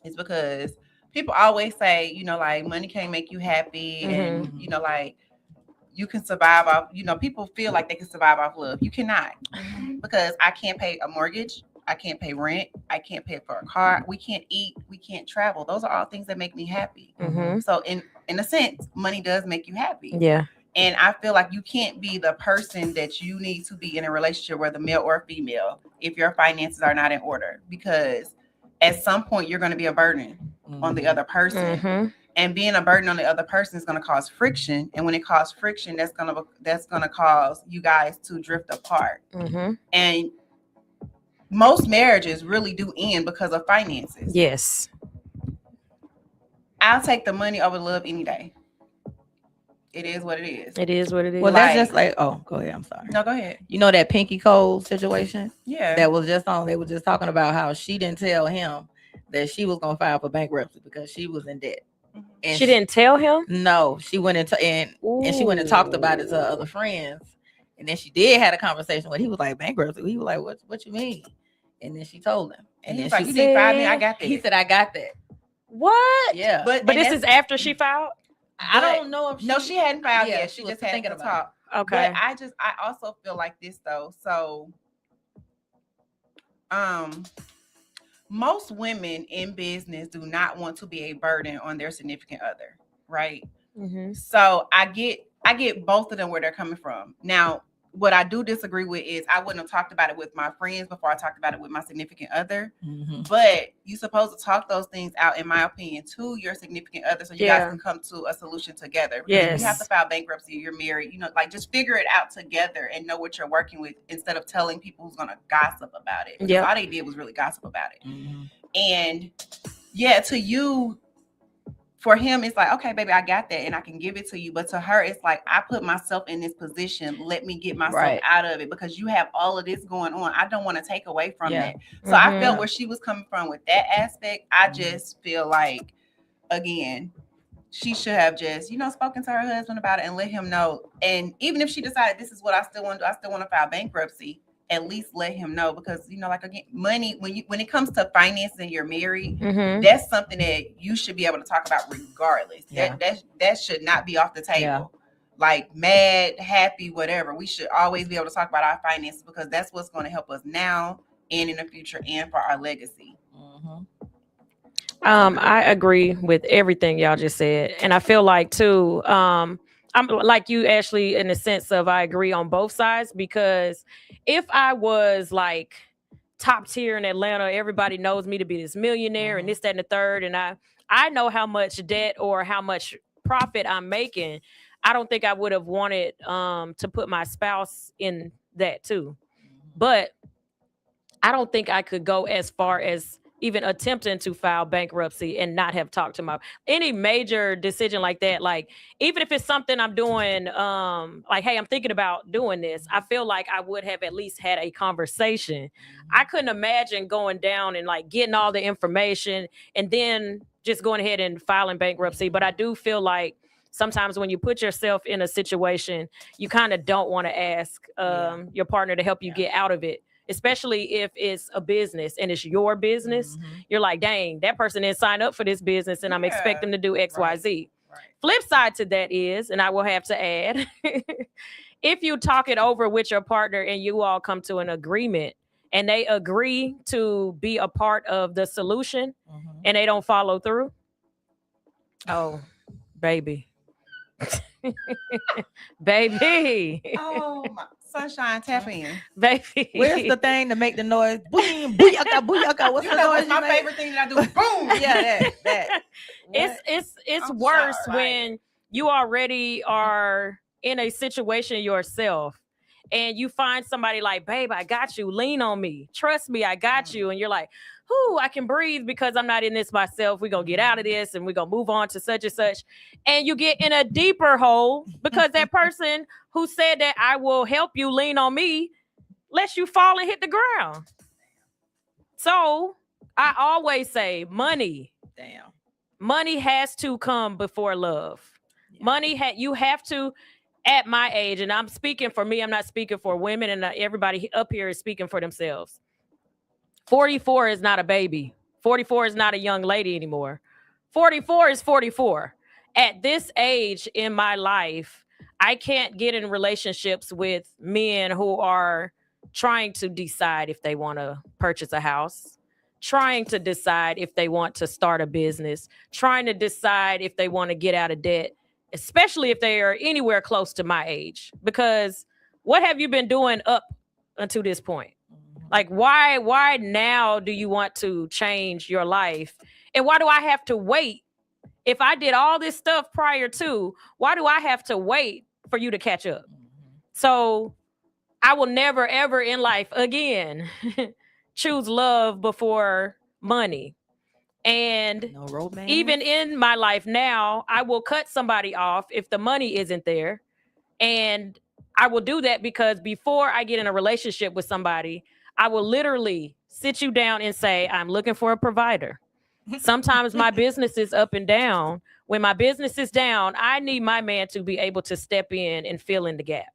is because people always say, you know, like money can't make you happy, and you know, like you can survive off, you know, people feel like they can survive off love. You cannot, because I can't pay a mortgage, I can't pay rent, I can't pay for a car, we can't eat, we can't travel. Those are all things that make me happy. So in a sense, money does make you happy. Yeah. And I feel like you can't be the person that you need to be in a relationship, whether male or female, if your finances are not in order, because at some point you're going to be a burden on the other person. And being a burden on the other person is going to cause friction. And when it causes friction, that's going to cause you guys to drift apart. And most marriages really do end because of finances. Yes. I'll take the money over love any day. It is what it is. It is what it is. Well, that's just like, go ahead. I'm sorry. No, go ahead. You know that Pinky Cole situation? Yeah. That was just on. They were just talking about how she didn't tell him that she was going to file for bankruptcy because she was in debt. And she didn't tell him? No, she went and she went and talked about it to her other friends. And then she did have a conversation when he was like, bankruptcy. He was like, what you mean? And then she told him. And then she said, I got that. He said, I got that. What? Yeah. But this is after she filed? I don't know if she hadn't filed yet. She She was just had thinking to about talk. Okay. But I also feel like this though. So most women in business do not want to be a burden on their significant other, right? So I get both of them where they're coming from. Now, what I do disagree with is I wouldn't have talked about it with my friends before I talked about it with my significant other. But you're supposed to talk those things out, in my opinion, to your significant other so you guys can come to a solution together. Because if you have to file bankruptcy, you're married, you know, like just figure it out together and know what you're working with instead of telling people who's going to gossip about it. Because all they did was really gossip about it. And yeah, to you, for him, it's like, okay, baby, I got that and I can give it to you. But to her, it's like, I put myself in this position. Let me get myself out of it because you have all of this going on. I don't want to take away from that. So I felt where she was coming from with that aspect. I just feel like, again, she should have just, you know, spoken to her husband about it and let him know. And even if she decided this is what I still want to do, I still want to file bankruptcy, at least let him know, because, you know, like, again, money, when it comes to finances and you're married, that's something that you should be able to talk about regardless. That should not be off the table. Like mad, happy, whatever. We should always be able to talk about our finances because that's what's going to help us now and in the future and for our legacy. I agree with everything y'all just said. And I feel like too, I'm like you, Ashley, in the sense of I agree on both sides, because if I was like top tier in Atlanta, everybody knows me to be this millionaire and this, that, and the third, and I know how much debt or how much profit I'm making, I don't think I would have wanted to put my spouse in that too. But I don't think I could go as far as even attempting to file bankruptcy and not have talked to any major decision like that. Like, even if it's something I'm doing, like, hey, I'm thinking about doing this, I feel like I would have at least had a conversation. I couldn't imagine going down and like getting all the information and then just going ahead and filing bankruptcy. But I do feel like sometimes when you put yourself in a situation, you kind of don't want to ask your partner to help you get out of it. Especially if it's a business and it's your business, you're like, dang, that person didn't sign up for this business and I'm expecting them to do X, Y, Z. Flip side to that is, and I will have to add, if you talk it over with your partner and you all come to an agreement and they agree to be a part of the solution and they don't follow through, oh, baby. Baby. Oh, my. Sunshine, tap in, baby. Where's the thing to make the noise? Boom, booyaka, booyaka. What's the noise? My favorite thing that I do. Boom. Yeah, that. It's worse when you already are in a situation yourself and you find somebody like, babe, I got you. Lean on me. Trust me, I got you. And you're like, whoo, I can breathe because I'm not in this myself. We're going to get out of this and we're going to move on to such and such. And you get in a deeper hole because that person who said that I will help you, lean on me, lets you fall and hit the ground. So I always say money. Damn. Money has to come before love. Yeah. You have to, at my age, and I'm speaking for me, I'm not speaking for women, and everybody up here is speaking for themselves. 44 is not a baby. 44 is not a young lady anymore. 44 is 44. At this age in my life, I can't get in relationships with men who are trying to decide if they want to purchase a house, trying to decide if they want to start a business, trying to decide if they want to get out of debt, especially if they are anywhere close to my age. Because what have you been doing up until this point? Like, why now do you want to change your life? And why do I have to wait? If I did all this stuff prior to, why do I have to wait for you to catch up? So I will never, ever in life again choose love before money. And no romance. Even in my life now, I will cut somebody off if the money isn't there. And I will do that because before I get in a relationship with somebody, I will literally sit you down and say, I'm looking for a provider. Sometimes my business is up and down. When my business is down, I need my man to be able to step in and fill in the gap.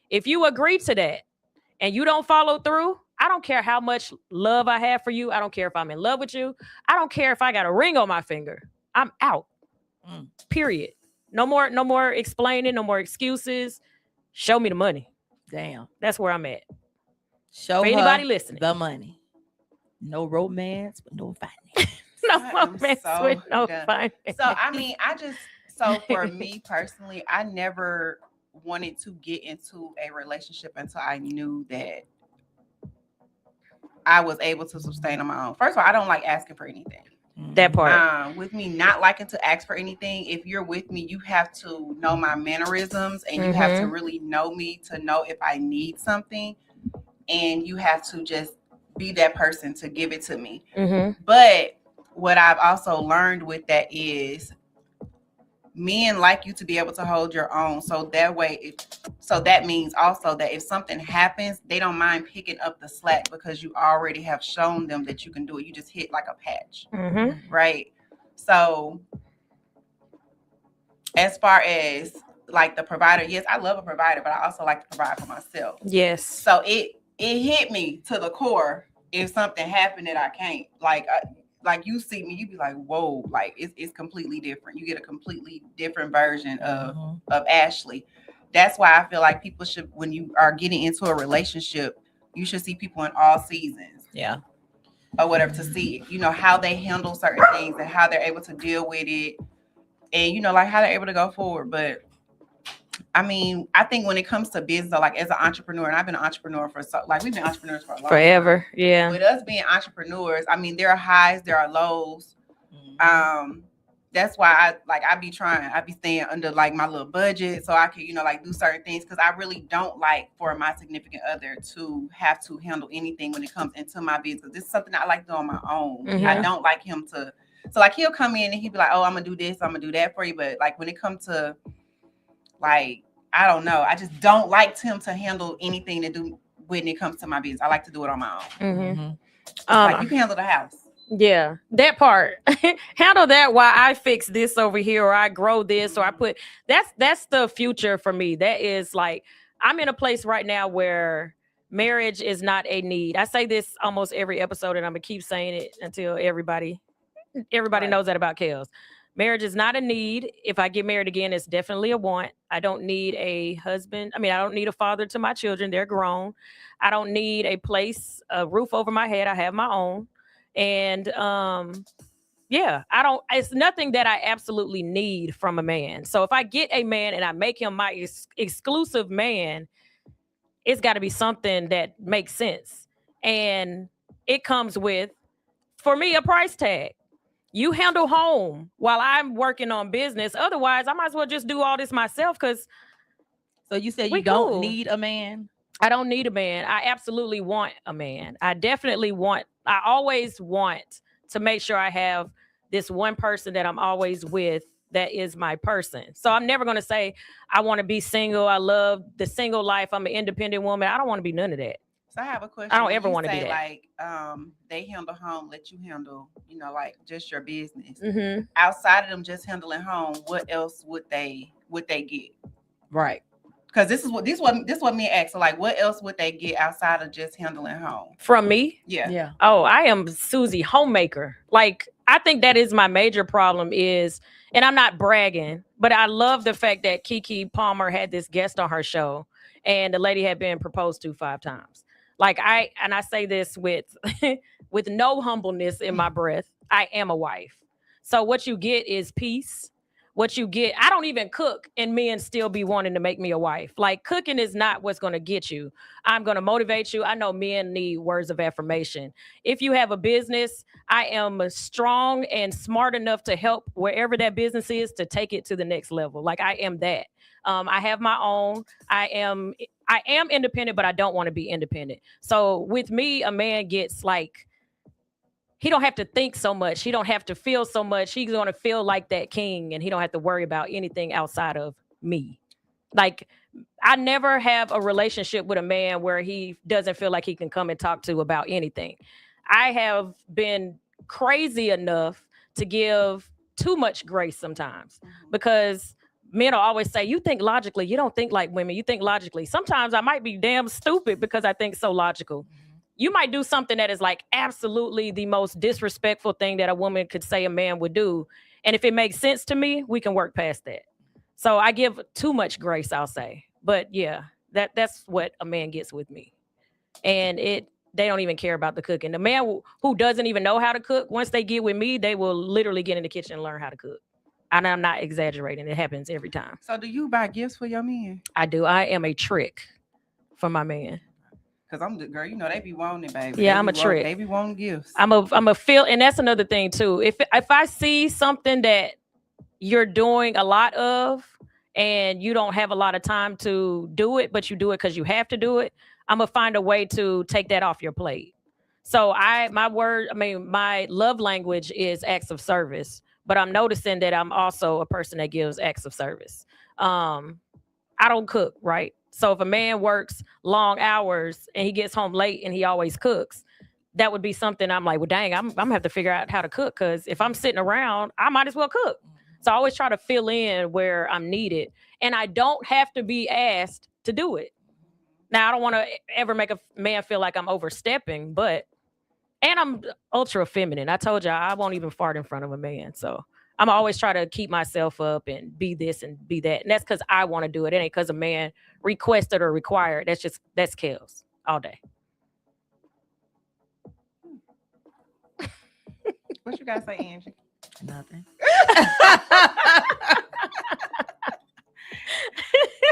If you agree to that and you don't follow through, I don't care how much love I have for you. I don't care if I'm in love with you. I don't care if I got a ring on my finger. I'm out. Period. No more explaining, no more excuses. Show me the money. Damn. That's where I'm at. Show for anybody listening. The money. No romance, but no finance. No romance with no finance. So I mean, for me personally, I never wanted to get into a relationship until I knew that I was able to sustain on my own. First of all, I don't like asking for anything. That part. With me not liking to ask for anything, if you're with me, you have to know my mannerisms and you have to really know me to know if I need something. And you have to just be that person to give it to me. But what I've also learned with that is men like you to be able to hold your own. So that means also that if something happens, they don't mind picking up the slack because you already have shown them that you can do it. You just hit like a patch, right? So as far as like the provider, yes, I love a provider, but I also like to provide for myself. Yes. So it hit me to the core. If something happened that I can't, like you see me, you be like, whoa, like it's completely different. You get a completely different version of Ashley. That's why I feel like people should, when you are getting into a relationship, you should see people in all seasons. Yeah. Or whatever, to see, how they handle certain things and how they're able to deal with it. And, like how they're able to go forward. But I mean, I think when it comes to business, like as an entrepreneur, and I've been an entrepreneur we've been entrepreneurs for a long forever time. Yeah. With us being entrepreneurs, I mean, there are highs, there are lows. That's why I be staying under like my little budget so I can, do certain things, because I really don't like for my significant other to have to handle anything when it comes into my business. This is something I like to do on my own. I don't like him to, so like he'll come in and he'll be like, oh, I'm gonna do this, I'm gonna do that for you. But like when it comes to like, I don't know, I just don't like him to handle anything to do when it comes to my business. I like to do it on my own. Like you can handle the house. Yeah, that part. Handle that while I fix this over here, or I grow this, or I put that's the future for me. That is like, I'm in a place right now where marriage is not a need. I say this almost every episode, and I'm gonna keep saying it until everybody knows that about Kels. Marriage is not a need. If I get married again, it's definitely a want. I don't need a husband. I mean, I don't need a father to my children. They're grown. I don't need a place, a roof over my head. I have my own. And it's nothing that I absolutely need from a man. So if I get a man and I make him my exclusive man, it's got to be something that makes sense. And it comes with, for me, a price tag. You handle home while I'm working on business. Otherwise, I might as well just do all this myself. So you said you don't need a man? I don't need a man. I absolutely want a man. I always want to make sure I have this one person that I'm always with that is my person. So I'm never going to say I want to be single. I love the single life. I'm an independent woman. I don't want to be none of that. So I have a question. I don't ever want to be that. Like, they handle home, let you handle, like just your business. Mm-hmm. Outside of them just handling home, what else would they get? Right. Because this is what me asked. So like, what else would they get outside of just handling home from me? Yeah. Oh, I am Susie homemaker. Like, I think that is my major problem is, and I'm not bragging, but I love the fact that Keke Palmer had this guest on her show, and the lady had been proposed to 5 times. Like, I say this with with no humbleness in my breath. I am a wife. So what you get is peace. What you get, I don't even cook, and men still be wanting to make me a wife. Like, cooking is not what's going to get you. I'm going to motivate you. I know men need words of affirmation. If you have a business, I am strong and smart enough to help wherever that business is to take it to the next level. Like, I am that. I have my own. I am independent, but I don't want to be independent. So with me, a man gets like, he don't have to think so much. He don't have to feel so much. He's going to feel like that king, and he don't have to worry about anything outside of me. Like, I never have a relationship with a man where he doesn't feel like he can come and talk to about anything. I have been crazy enough to give too much grace sometimes, because men will always say, you think logically, you don't think like women, you think logically. Sometimes I might be damn stupid because I think so logical. You might do something that is like absolutely the most disrespectful thing that a woman could say a man would do. And if it makes sense to me, we can work past that. So I give too much grace, I'll say. But yeah, that's what a man gets with me. And they don't even care about the cooking. The man who doesn't even know how to cook, once they get with me, they will literally get in the kitchen and learn how to cook. And I'm not exaggerating. It happens every time. So do you buy gifts for your men? I do. I am a trick for my man. Cause I'm the girl, they be wanting it, baby. Yeah, I'm a trick. They be wanting gifts. I'm a feel, and that's another thing too. If I see something that you're doing a lot of, and you don't have a lot of time to do it, but you do it because you have to do it, I'm gonna find a way to take that off your plate. So my love language is acts of service, but I'm noticing that I'm also a person that gives acts of service. I don't cook, right? So if a man works long hours and he gets home late and he always cooks, that would be something I'm like, well, dang, I'm gonna have to figure out how to cook, because if I'm sitting around, I might as well cook. So I always try to fill in where I'm needed, and I don't have to be asked to do it. Now, I don't want to ever make a man feel like I'm overstepping, and I'm ultra feminine. I told you I won't even fart in front of a man. So I'm always try to keep myself up and be this and be that. And that's because I want to do it. It ain't because a man requested or required. That's kills all day. What you got to say, Angie? Nothing.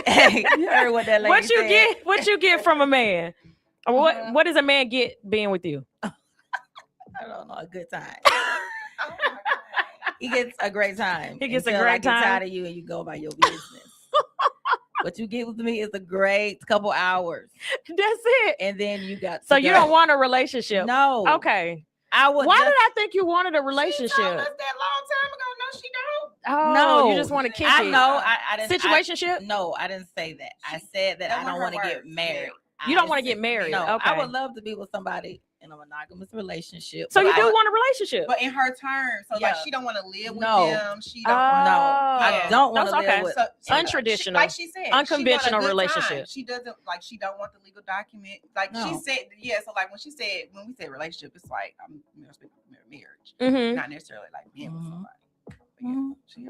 Hey, you heard what that lady said. What you get from a man? Or what does a man get being with you? I don't know, a good time. He gets a great time. He gets a great time. I get tired of you and you go about your business. What you get with me is a great couple hours. That's it. And then you got. So you don't want a relationship? No. Okay. Why did I think you wanted a relationship? She told us that long time ago. No, she don't. Oh, no, you just want to kick it. I know. I didn't. Situationship? No, I didn't say that. I said that I don't want to get married. You don't want to get married. No, okay. I would love to be with somebody in a monogamous relationship. So you do want a relationship, but in her terms. So like she don't want to live with them. She don't. I don't want to live with untraditional, like she said, unconventional relationship. She doesn't like. She don't want the legal document. Like she said, So like when we say relationship, it's like I'm marriage, not necessarily like being with somebody.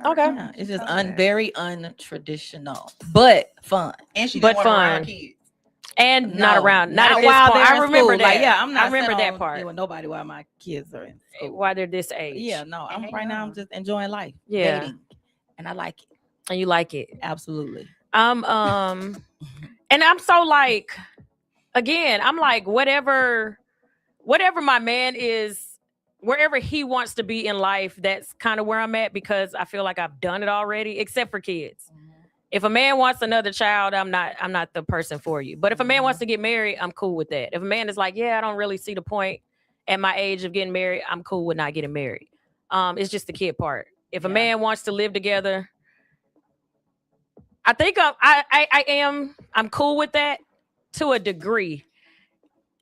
Okay, yeah, it's just very untraditional, but fun. And she didn't want around kids. And not around, not at this while point. I remember school. that. Like, yeah, I'm not. I remember that part. With nobody while my kids are in school. While they're this age. Yeah, no. Right now, I'm just enjoying life. Yeah, dating, and I like it. And you like it, absolutely. And I'm so like, again, I'm like whatever my man is. Wherever he wants to be in life, that's kind of where I'm at, because I feel like I've done it already, except for kids. If a man wants another child, I'm not the person for you. But if a man wants to get married, I'm cool with that. If a man is like, yeah, I don't really see the point at my age of getting married, I'm cool with not getting married. It's just the kid part. If a man wants to live together, I think I'm cool with that to a degree.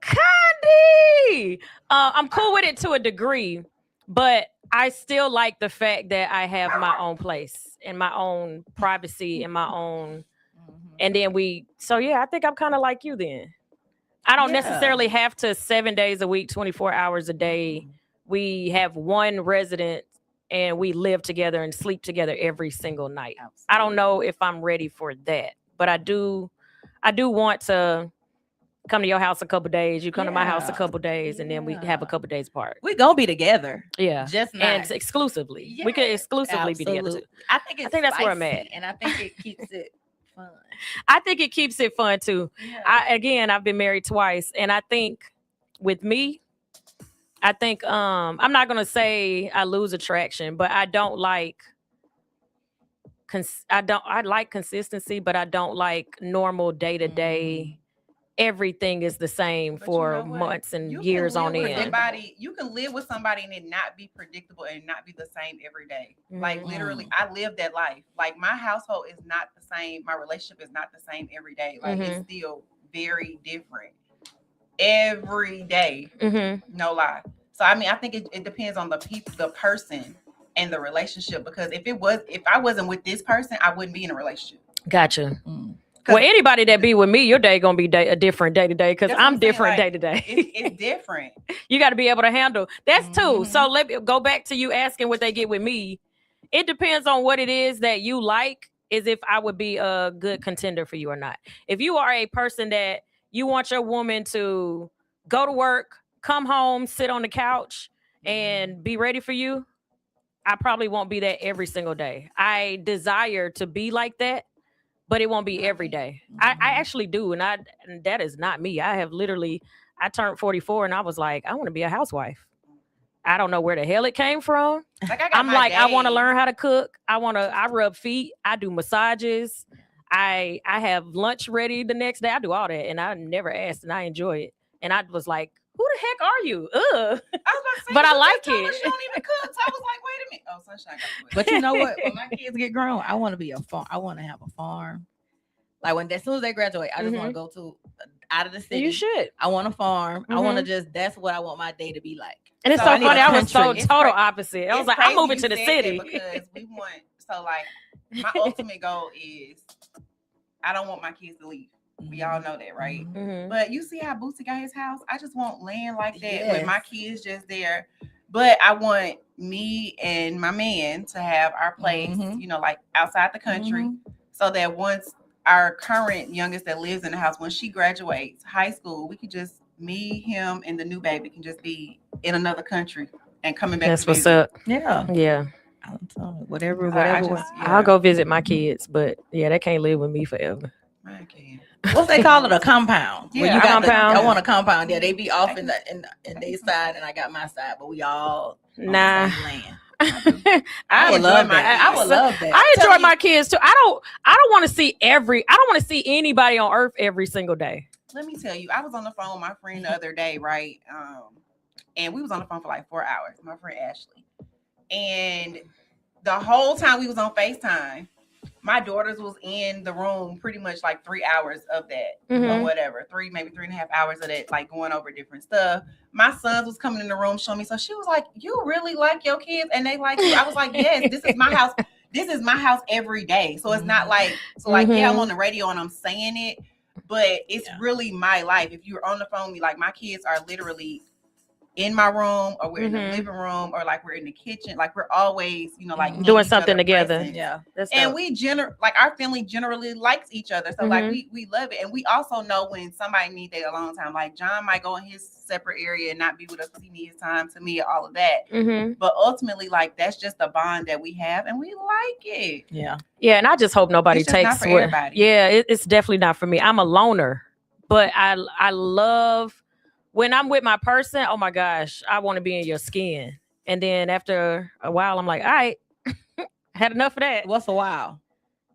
Candy. I'm cool with it to a degree, but I still like the fact that I have my own place and my own privacy and my own. And then I think I'm kind of like you then. I don't necessarily have to 7 days a week, 24 hours a day. We have one resident and we live together and sleep together every single night. Absolutely. I don't know if I'm ready for that, but I do want to come to your house a couple days. You come to my house a couple days, and then we have a couple days apart. We're gonna be together. Yeah, just not. And exclusively. Yes, we can exclusively be together too. I think that's where I'm at, and I think it keeps it fun. I think it keeps it fun too. Yeah. I've been married twice, and I think with me, I'm not gonna say I lose attraction, but I don't like. I like consistency, but I don't like normal day to day. Everything is the same for months and years on end. You can live with somebody and it not be predictable and not be the same every day. Like literally, I live that life. Like my household is not the same. My relationship is not the same every day. Like it's still very different every day. No lie. So I mean, I think it depends on the person and the relationship, because if I wasn't with this person, I wouldn't be in a relationship. Gotcha. Well, anybody that be with me, your day gonna be a different day to day, because I'm different day to day. It's different. You got to be able to handle that's too. So let me go back to you asking what they get with me. It depends on what it is that you like, is if I would be a good contender for you or not. If you are a person that you want your woman to go to work, come home, sit on the couch, and be ready for you, I probably won't be that every single day. I desire to be like that, but it won't be every day. I actually do. And that is not me. I turned 44 and I was like, I want to be a housewife. I don't know where the hell it came from. I want to learn how to cook. I rub feet. I do massages. I have lunch ready the next day. I do all that. And I never asked, and I enjoy it. And I was like, who the heck are you? Ugh. I was about to say, but I like it. She don't even cook. So I was like, wait a minute. Oh, Sunshine got to But you know what? When my kids get grown, I want to be a farm. I want to have a farm. Like as soon as they graduate, I just want to go to out of the city. You should. I want a farm. I want to that's what I want my day to be like. And it's so funny. I was so total opposite. I was like, I'm moving to the city. Because we want, so like my ultimate goal is I don't want my kids to leave. We all know that, right? But you see how Boosie got his house? I just want land like that with my kids just there. But I want me and my man to have our place, like outside the country, so that once our current youngest that lives in the house, when she graduates high school, we could just, me, him, and the new baby can just be in another country and coming back. That's what's up. Yeah. Whatever. I'll go visit my kids, but they can't live with me forever. I can't. What's they call it? A compound. Yeah, compound. I want a compound. Yeah, they be off in their side, and I got my side, but we all nah. on the same land. I would love that. I would love that. I enjoy my kids too. I don't want to see anybody on earth every single day. Let me tell you, I was on the phone with my friend the other day, right? And we was on the phone for like 4 hours. My friend Ashley, and the whole time we was on FaceTime, my daughters was in the room pretty much like 3 hours of that, or whatever, maybe 3.5 hours of that, like going over different stuff. My sons was coming in the room showing me. So she was like, "You really like your kids, and they like you." I was like, "Yes, this is my house. This is my house every day." So it's not like, yeah, I'm on the radio and I'm saying it, but it's really my life. If you're on the phone with me, like my kids are literally in my room, or we're in the living room, or like we're in the kitchen, like we're always, like doing something together. Present. Yeah, and we like our family generally likes each other, so like we love it. And we also know when somebody needs their alone time. Like John might go in his separate area and not be with us because he needs time to me, all of that. But ultimately, like that's just a bond that we have, and we like it. Yeah, and I just hope nobody takes for everybody. Yeah, it's definitely not for me. I'm a loner, but I love. When I'm with my person, oh my gosh, I want to be in your skin. And then after a while, I'm like, all right, had enough of that. What's a while?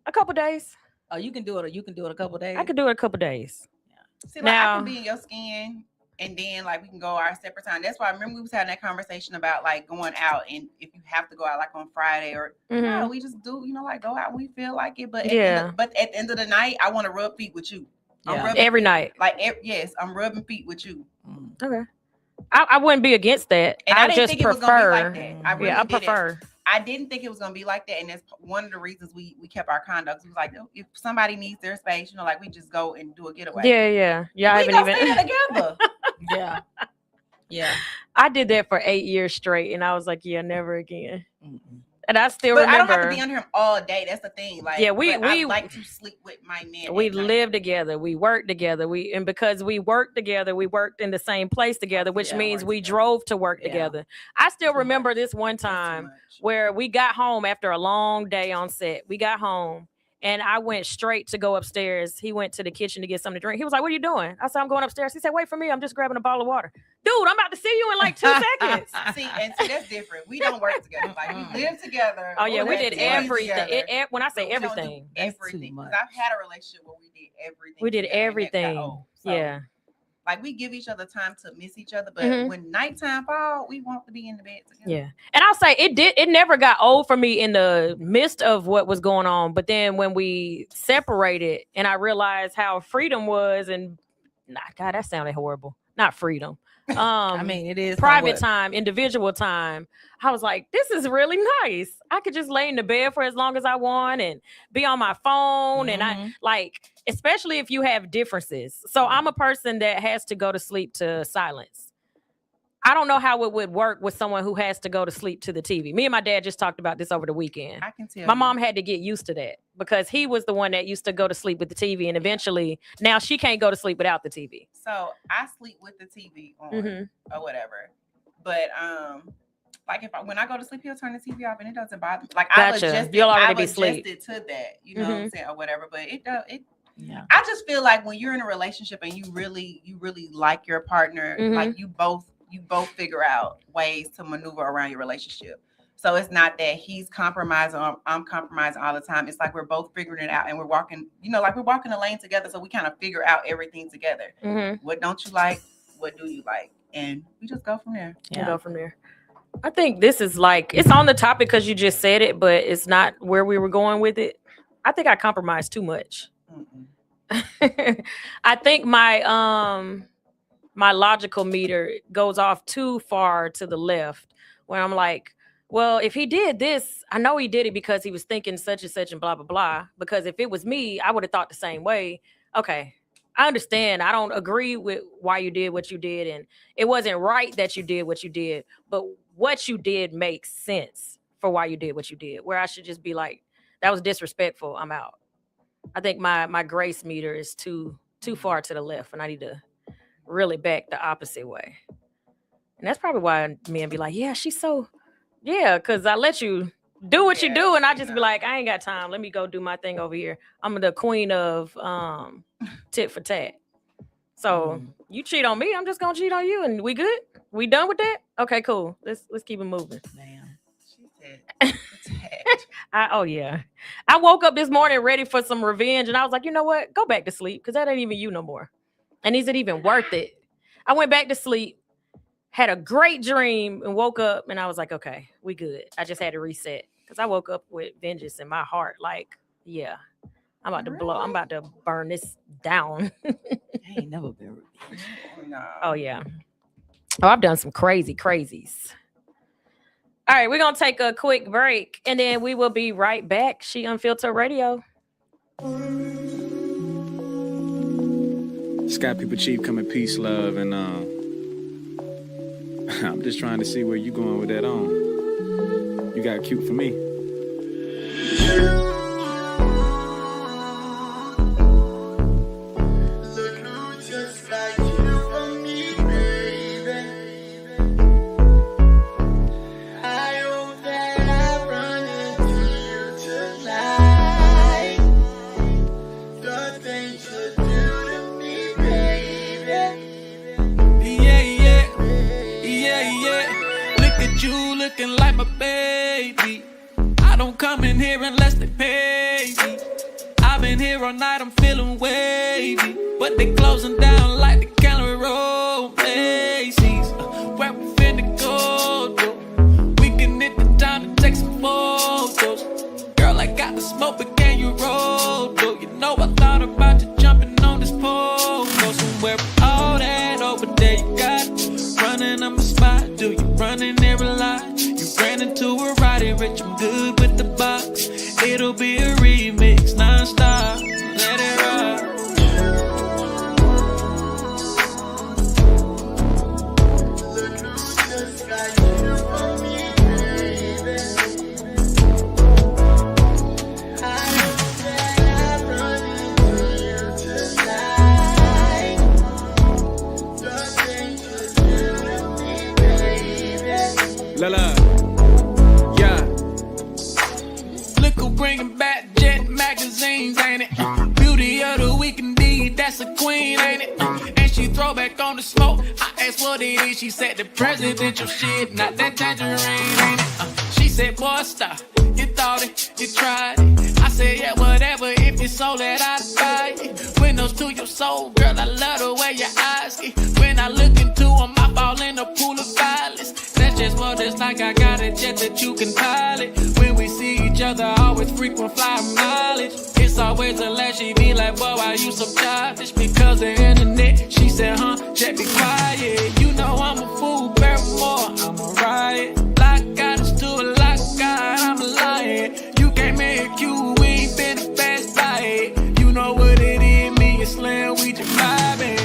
A couple days. Oh, you can do it. You can do it a couple days. I could do it a couple days. Yeah. See, like I can be in your skin, and then like we can go our separate time. That's why I remember we was having that conversation about like going out, and if you have to go out like on Friday or no, we just do, like go out when we feel like it. But at the end of the night, I want to rub feet with you. every night. Like yes, I'm rubbing feet with you. Okay. I wouldn't be against that. And I didn't just think prefer. It was gonna be like that. I really I prefer. I didn't think it was gonna be like that, and that's one of the reasons we kept our conduct. It was like, if somebody needs their space, like we just go and do a getaway. Yeah. We gonna stay together. Yeah. I did that for 8 years straight, and I was like, yeah, never again. And I still remember. I don't have to be under him all day. That's the thing. Like, I like to sleep with my man. We live together. We work together. And because we work together, we worked in the same place together, which means we drove to work together. I still remember this one time where we got home after a long day on set. We got home and I went straight to go upstairs. He went to the kitchen to get something to drink. He was like, "What are you doing?" I said, "I'm going upstairs." He said, "Wait for me. I'm just grabbing a bottle of water." Dude, I'm about to see you in like 2 seconds. See, that's different. We don't work together. Like we live together. Oh yeah, we did everything. When I say everything, everything. Because I've had a relationship where we did everything. We did everything. Yeah. Like we give each other time to miss each other, but when nighttime fall, we want to be in the bed together. Yeah, and I'll say it never got old for me in the midst of what was going on, but then when we separated, and I realized how freedom was, and God, that sounded horrible. Not freedom. I mean, it is private time, individual time. I was like, this is really nice. I could just lay in the bed for as long as I want and be on my phone. And I like, especially if you have differences. So I'm a person that has to go to sleep to silence. I don't know how it would work with someone who has to go to sleep to the TV. Me and my dad just talked about this over the weekend. I can tell. My mom had to get used to that because he was the one that used to go to sleep with the TV, and eventually now she can't go to sleep without the TV. So I sleep with the TV on or whatever. But like when I go to sleep, he'll turn the TV off and it doesn't bother me. Like gotcha. You'll already be asleep to that, you know what I'm saying, or whatever. But I just feel like when you're in a relationship and you really like your partner, like you both figure out ways to maneuver around your relationship. So it's not that he's compromising or I'm compromising all the time. It's like we're both figuring it out and we're walking, like we're walking the lane together. So we kind of figure out everything together. What don't you like? What do you like? And we just go from there. Yeah. Go from there. I think this is like, it's on the topic because you just said it, but it's not where we were going with it. I think I compromised too much. I think my logical meter goes off too far to the left where I'm like, well, if he did this, I know he did it because he was thinking such and such and blah, blah, blah. Because if it was me, I would have thought the same way. Okay, I understand. I don't agree with why you did what you did. And it wasn't right that you did what you did. But what you did makes sense for why you did what you did. Where I should just be like, that was disrespectful. I'm out. I think my grace meter is too far to the left. And I need to really back the opposite way. And that's probably why men be like, yeah, she's so, yeah, because I let you do what you do. And I just be like, I ain't got time. Let me go do my thing over here. I'm the queen of tit for tat. So you cheat on me, I'm just going to cheat on you. And we good? We done with that? Okay, cool. Let's keep it moving. Man, she said, oh, yeah. I woke up this morning ready for some revenge. And I was like, you know what? Go back to sleep because that ain't even you no more. And is it even worth it? I went back to sleep, had a great dream, and woke up, and I was like, okay, we good. I just had to reset because I woke up with vengeance in my heart. Like, yeah, I'm about to blow. I'm about to burn this down. I ain't never been revenge. No. Oh, yeah. Oh, I've done some crazies. All right, we're going to take a quick break, and then we will be right back. She Unfiltered Radio. Sky People Chief coming peace, love, and I'm just trying to see where you going with that on. You got cute for me. Looking like my baby. I don't come in here unless they pay me. I've been here all night, I'm feeling wavy. But they closing down like the Calorie Road Macy's. Where we finna go, though? We can hit the time to take some photos. Girl, I got the smoke, but can you roll, though? You know I thought about you jumping on this pole. running every line. You ran into a Roddy Rich, I'm good with the box. It'll be a remix, non-stop. Let it rock. La yeah. Look who bringing back Jet magazines, ain't it? Beauty of the week indeed, that's a queen, ain't it? And she throw back on the smoke. I asked what it is, she said the presidential shit, not that tangerine, ain't it? She said, boy, stop. You thought it, you tried it. I said, yeah, whatever, if it's so that I buy it. Windows to your soul, girl, I love the way your eyes get. When I look into them, I fall in a pool of violence. That's just what it's like, I got a jet that you can pilot. When we see each other, always frequent flyer mileage. It's always a laugh, she be like, boy, why you so childish? Because the internet, she said, jet be quiet. You know I'm a fool, Barrymore, I'm a riot. Lock God is to a lock God, I'm a lion. You can't make you, we ain't been a fast by it. You know what it is, me and Slim, we just vibing.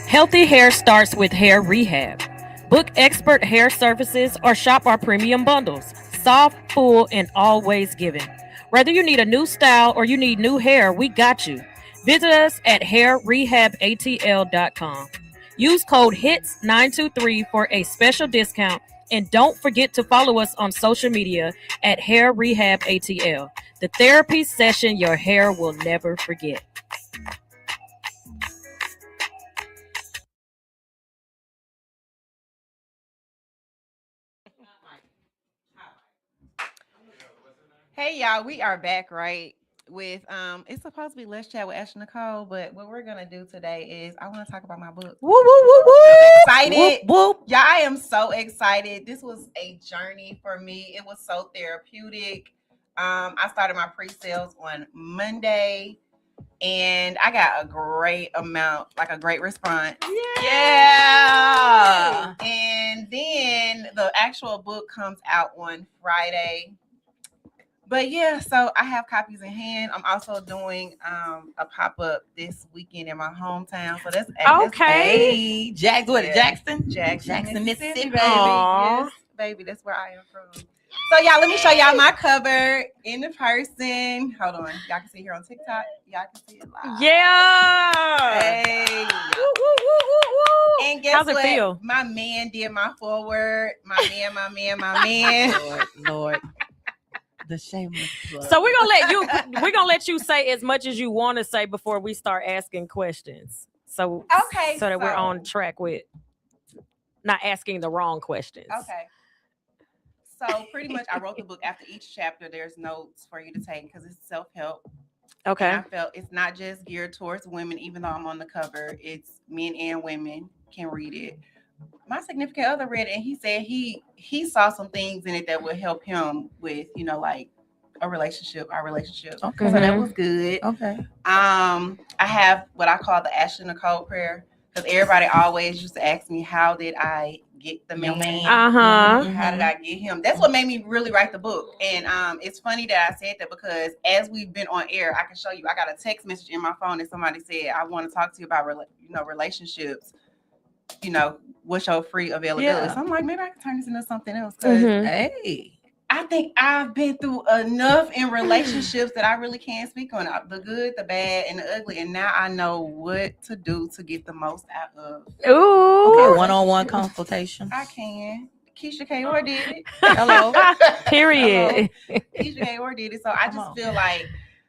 Healthy hair starts with hair rehab. Book expert hair services or shop our premium bundles. Soft, full, and always giving. Whether you need a new style or you need new hair, we got you. Visit us at hairrehabatl.com. Use code HITS923 for a special discount. And don't forget to follow us on social media at Hair Rehab ATL. The therapy session your hair will never forget. Hey y'all, we are back, right? With it's supposed to be Let's Chat with Ashley Nicole, but what we're gonna do today is I want to talk about my book. Woo, woo, woo, woo. I'm excited. Whoop, whoop. Yeah, I am so excited. This was a journey for me. It was so therapeutic. I started my pre-sales on Monday, and I got a great response. Yeah. And then the actual book comes out on Friday. But yeah, so I have copies in hand. I'm also doing a pop-up this weekend in my hometown. So that's okay. Jackson, Mississippi, baby. Yes, baby, that's where I am from. So y'all, let me show y'all my cover in the person. Hold on, y'all can see here on TikTok. Y'all can see it live. Yeah. Hey. Woo, woo, woo, woo, woo. And guess How's what? It feel? My man did my foreword. My man. Lord. The shameless plug. So we're gonna let you say as much as you want to say before we start asking questions. So that we're on track with not asking the wrong questions. Okay. So pretty much I wrote the book. After each chapter, there's notes for you to take because it's self-help. Okay. And I felt it's not just geared towards women, even though I'm on the cover. It's men and women can read it. My significant other read it, and he said he saw some things in it that would help him with, like our relationship. Okay. So that was good. Okay. I have what I call the Ashley Nicole prayer because everybody always used to ask me, how did I get the man? How did I get him? That's what made me really write the book. And it's funny that I said that because as we've been on air, I can show you, I got a text message in my phone that somebody said, I want to talk to you about relationships. What's your free availability? Yeah. So I'm like, maybe I can turn this into something else. Because Hey, I think I've been through enough in relationships that I really can't speak on the good, the bad, and the ugly. And now I know what to do to get the most out of. Ooh. okay, one-on-one consultation. I can. Keisha K. did it. Hello. Period. Keisha K. did it. So I just feel like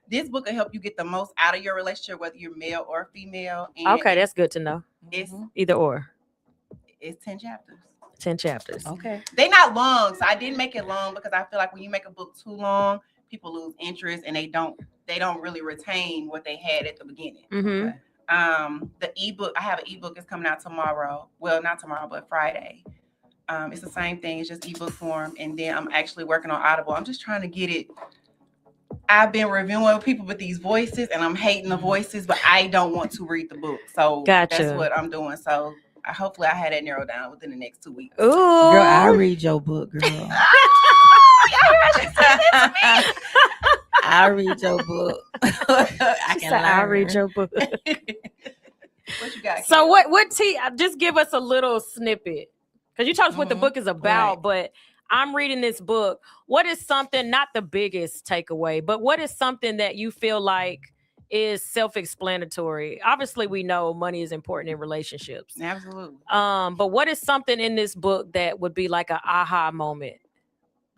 this book will help you get the most out of your relationship, whether you're male or female. And Okay, that's good to know. It's Either or. It's 10 chapters. 10 chapters. Okay. They're not long, so I didn't make it long because I feel like when you make a book too long, people lose interest and they don't really retain what they had at the beginning. Mm-hmm. The ebook, I have an ebook that's coming out tomorrow. Well, not tomorrow, but Friday. It's the same thing. It's just ebook form, and then I'm actually working on Audible. I'm just trying to get it. I've been reviewing with people with these voices, and I'm hating the voices, but I don't want to read the book, so Gotcha. That's what I'm doing. So hopefully I had that narrowed down within the next 2 weeks. Ooh. Girl, I read your book, girl. I read your book. I read your book. What you got? So what just give us a little snippet. Because you told us what the book is about, Right. but I'm reading this book. What is something, not the biggest takeaway, but what is something that you feel like is self-explanatory? Obviously, we know money is important in relationships. Absolutely. But what is something in this book that would be like an aha moment?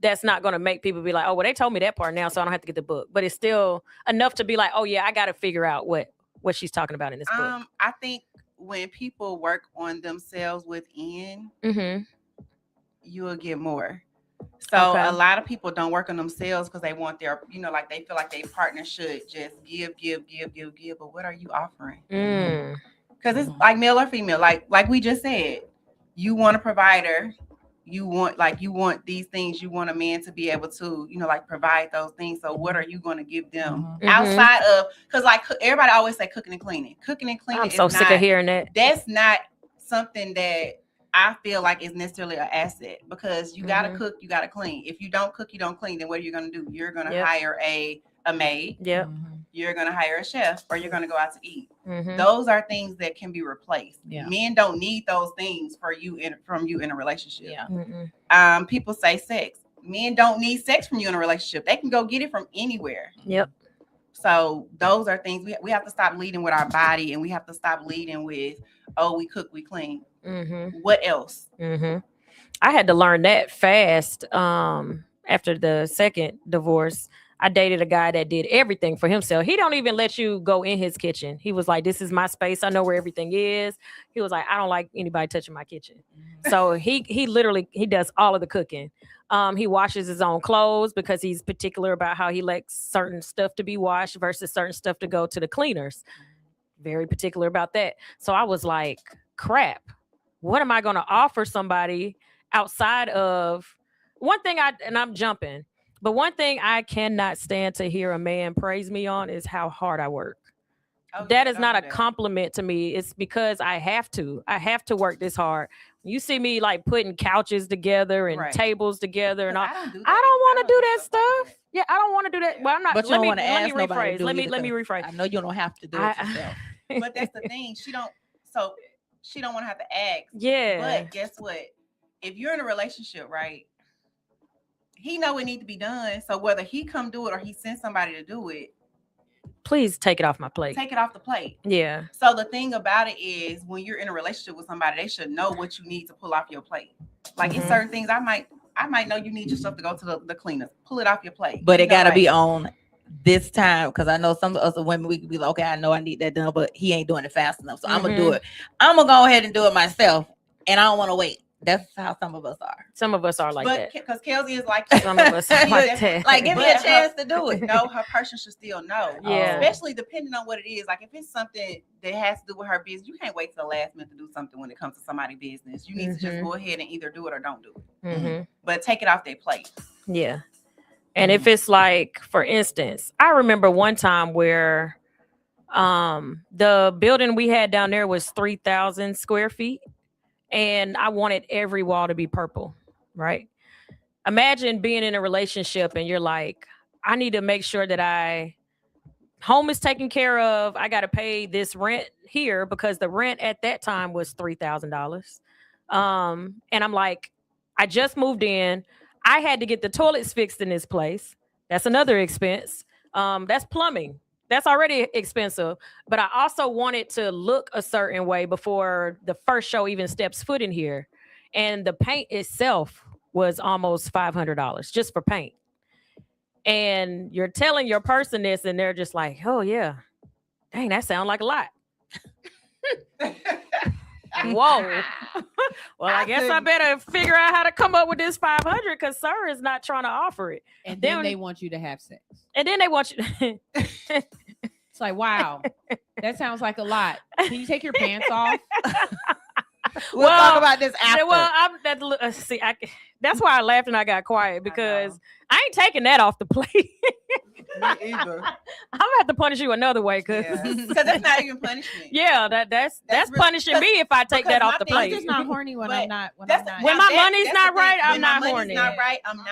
That's not going to make people be like, oh, well, they told me that part now, so I don't have to get the book. But it's still enough to be like, oh, yeah, I got to figure out what she's talking about in this book. I think when people work on themselves within, you will get more. So a lot of people don't work on themselves because they want their, like they feel like their partner should just give. But what are you offering? Because it's like male or female. Like we just said, you want a provider. You want these things. You want a man to be able to, provide those things. So what are you going to give them outside of? Because like everybody always say cooking and cleaning. I'm so sick of hearing that. That's not something that I feel like is necessarily an asset because you got to cook, you got to clean. If you don't cook, you don't clean, then what are you going to do? You're going to hire a maid. Yep. You're going to hire a chef or you're going to go out to eat. Those are things that can be replaced. Yeah. Men don't need those things from you in a relationship. Yeah. People say sex. Men don't need sex from you in a relationship. They can go get it from anywhere. Yep. So those are things we have to stop leading with our body, and we have to stop leading with, oh, we cook, we clean. What else? I had to learn that fast. After the second divorce, I dated a guy that did everything for himself. He don't even let you go in his kitchen. He was like, this is my space. I know where everything is. He was like, I don't like anybody touching my kitchen. So he literally does all of the cooking. He washes his own clothes because he's particular about how he likes certain stuff to be washed versus certain stuff to go to the cleaners. Very particular about that. So I was like, crap, what am I going to offer somebody outside of one thing I'm jumping, but one thing I cannot stand to hear a man praise me on is how hard I work. That is not a compliment to me. It's because I have to work this hard. You see me like putting couches together and tables together and all. I don't want to do that stuff. Yeah, I don't want to do that. Well, I'm not. But you don't want to ask nobody to do it. Let me rephrase. I know you don't have to do it yourself. But that's the thing. She don't want to have to ask. Yeah. But guess what? If you're in a relationship, right? He know it need to be done. So whether he come do it or he sends somebody to do it, please take it off my plate. Take it off the plate. Yeah. So the thing about it is when you're in a relationship with somebody, they should know what you need to pull off your plate. Like in certain things, I might know you need your stuff to go to the cleaners. Pull it off your plate. But it gotta be on this time, because I know some of us women, we could be like, okay, I know I need that done, but he ain't doing it fast enough, so I'm gonna do it. I'm gonna go ahead and do it myself, and I don't want to wait. That's how some of us are. Some of us are like that. Because Kelsey is like some of us are like that. Like, give me a chance to do it. No, her person should still know. Yeah. Especially depending on what it is. Like if it's something that has to do with her business, you can't wait till the last minute to do something when it comes to somebody's business. You need to just go ahead and either do it or don't do it. But take it off their plate. Yeah. And if it's like, for instance, I remember one time where the building we had down there was 3,000 square feet. And I wanted every wall to be purple, right? Imagine being in a relationship and you're like, I need to make sure that home is taken care of. I got to pay this rent here because the rent at that time was $3,000. And I'm like, I just moved in. I had to get the toilets fixed in this place. That's another expense. That's plumbing. That's already expensive, but I also wanted to look a certain way before the first show even steps foot in here. And the paint itself was almost $500 just for paint. And you're telling your person this and they're just like, oh yeah, dang, that sounds like a lot. Whoa. Well, I guess I better figure out how to come up with this 500 because sir is not trying to offer it. And then they want you to have sex. And then they want you. It's like, wow, that sounds like a lot. Can you take your pants off? We'll talk about this after. Well, that's why I laughed and I got quiet because I ain't taking that off the plate. Me either. I'm gonna have to punish you another way because that's not even punishment. Yeah, that's punishing me if I take that off the plate. I'm just not horny when I'm not. When my money's not right, I'm not horny. Not right, I'm not.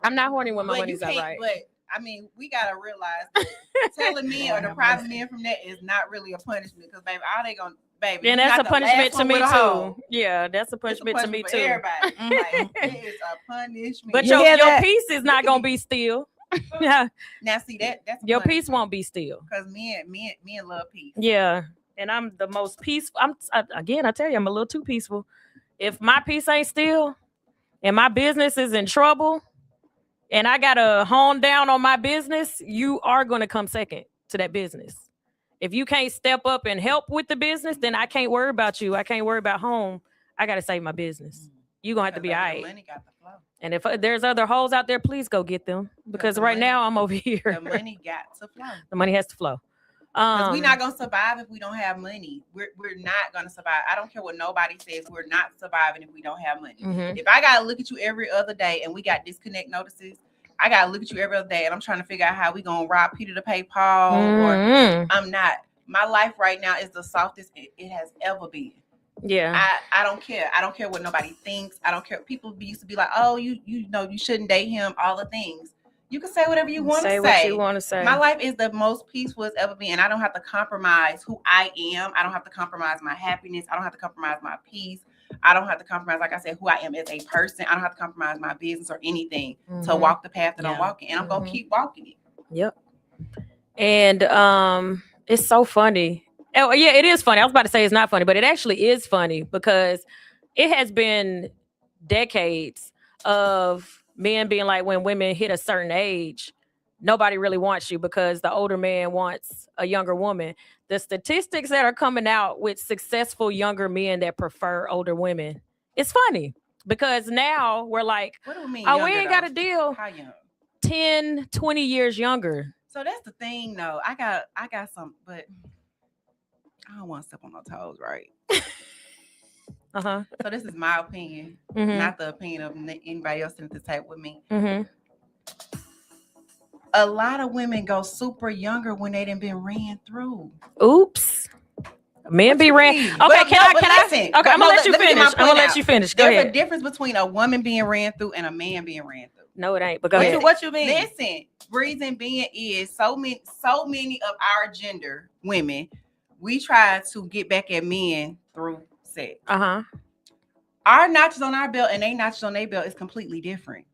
I'm not horny when my money's not right. But I mean, we gotta realize that telling men or depriving men from that is not really a punishment because baby, all they gonna and that's a punishment to me too. Yeah, that's a punishment to me too. Everybody, like, it is a punishment. But your piece is not gonna be still. Yeah. Now see that's your piece won't be still because men love peace. Yeah, and I'm the most peaceful. I tell you, I'm a little too peaceful. If my piece ain't still, and my business is in trouble, and I gotta hone down on my business, you are gonna come second to that business. If you can't step up and help with the business, then I can't worry about you. I can't worry about home. I gotta save my business. You're gonna have to be all right. Money got the flow. And if there's other hoes out there, please go get them because right now I'm over here. The money got to flow. The money has to flow. We're not gonna survive if we don't have money. We're not gonna survive. I don't care what nobody says. We're not surviving if we don't have money. If I gotta look at you every other day and we got disconnect notices, I gotta look at you every other day and I'm trying to figure out how we gonna rob Peter to pay Paul. Or I'm not. My life right now is the softest it has ever been. Yeah. I don't care. I don't care what nobody thinks. I don't care. People used to be like, oh, you know, you shouldn't date him, all the things. You can say whatever you want to say. What you want to say. My life is the most peaceful it's ever been. And I don't have to compromise who I am. I don't have to compromise my happiness. I don't have to compromise my peace. I don't have to compromise, like I said, who I am as a person. I don't have to compromise my business or anything to walk the path that I'm walking. And I'm going to keep walking it. Yep. And it's so funny. Oh, yeah, it is funny. I was about to say it's not funny, but it actually is funny because it has been decades of men being like, when women hit a certain age, nobody really wants you because the older man wants a younger woman. The statistics that are coming out with successful younger men that prefer older women, it's funny because now we're like, what do we mean? Oh, we ain't got a deal. How young? 10, 20 years younger. So that's the thing, though. I got some, but I don't want to step on no toes, right? So this is my opinion, not the opinion of anybody else at the table with me. A lot of women go super younger when they done been ran through. Oops. Men be ran. Okay, listen, okay, I'm gonna let you finish. I'm gonna let you finish. Go ahead. There's a difference between a woman being ran through and a man being ran through. No, it ain't. But go ahead. What you mean? Listen, reason being is so many of our gender women, we try to get back at men through sex. Our notches on our belt and they notches on their belt is completely different.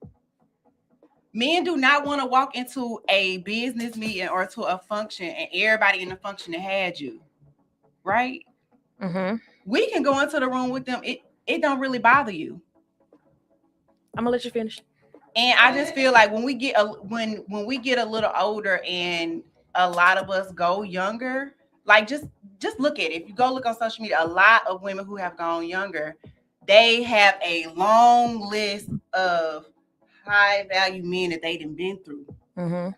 Men do not want to walk into a business meeting or to a function and everybody in the function that had you, right? We can go into the room with them. It don't really bother you. I'm gonna let you finish. And I just feel like when we get when we get a little older and a lot of us go younger, like just look at it. If you go look on social media, a lot of women who have gone younger, they have a long list of high value men that they done been through. Mm-hmm.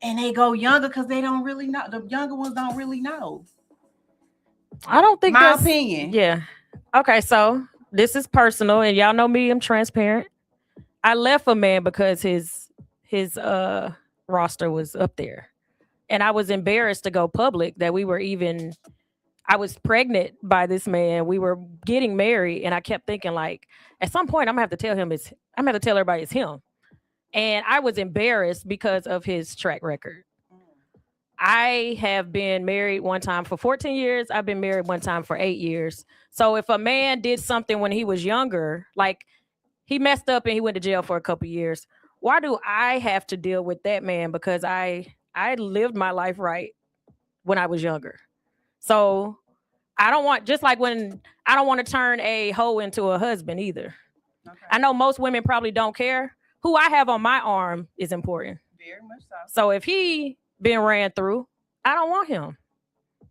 And they go younger because they don't really know. The younger ones don't really know. I don't think my opinion. Yeah. Okay, so this is personal, and y'all know me, I'm transparent. I left a man because his roster was up there. And I was embarrassed to go public that I was pregnant by this man. We were getting married, and I kept thinking, like, at some point I'm gonna have to tell everybody it's him. And I was embarrassed because of his track record. I have been married one time for 14 years. I've been married one time for 8 years. So if a man did something when he was younger, like he messed up and he went to jail for a couple years, why do I have to deal with that man? Because I lived my life right when I was younger. So I don't want, just like when I don't want to turn a hoe into a husband either. Okay. I know most women probably don't care. Who I have on my arm is important. Very much so. So if he been ran through, I don't want him.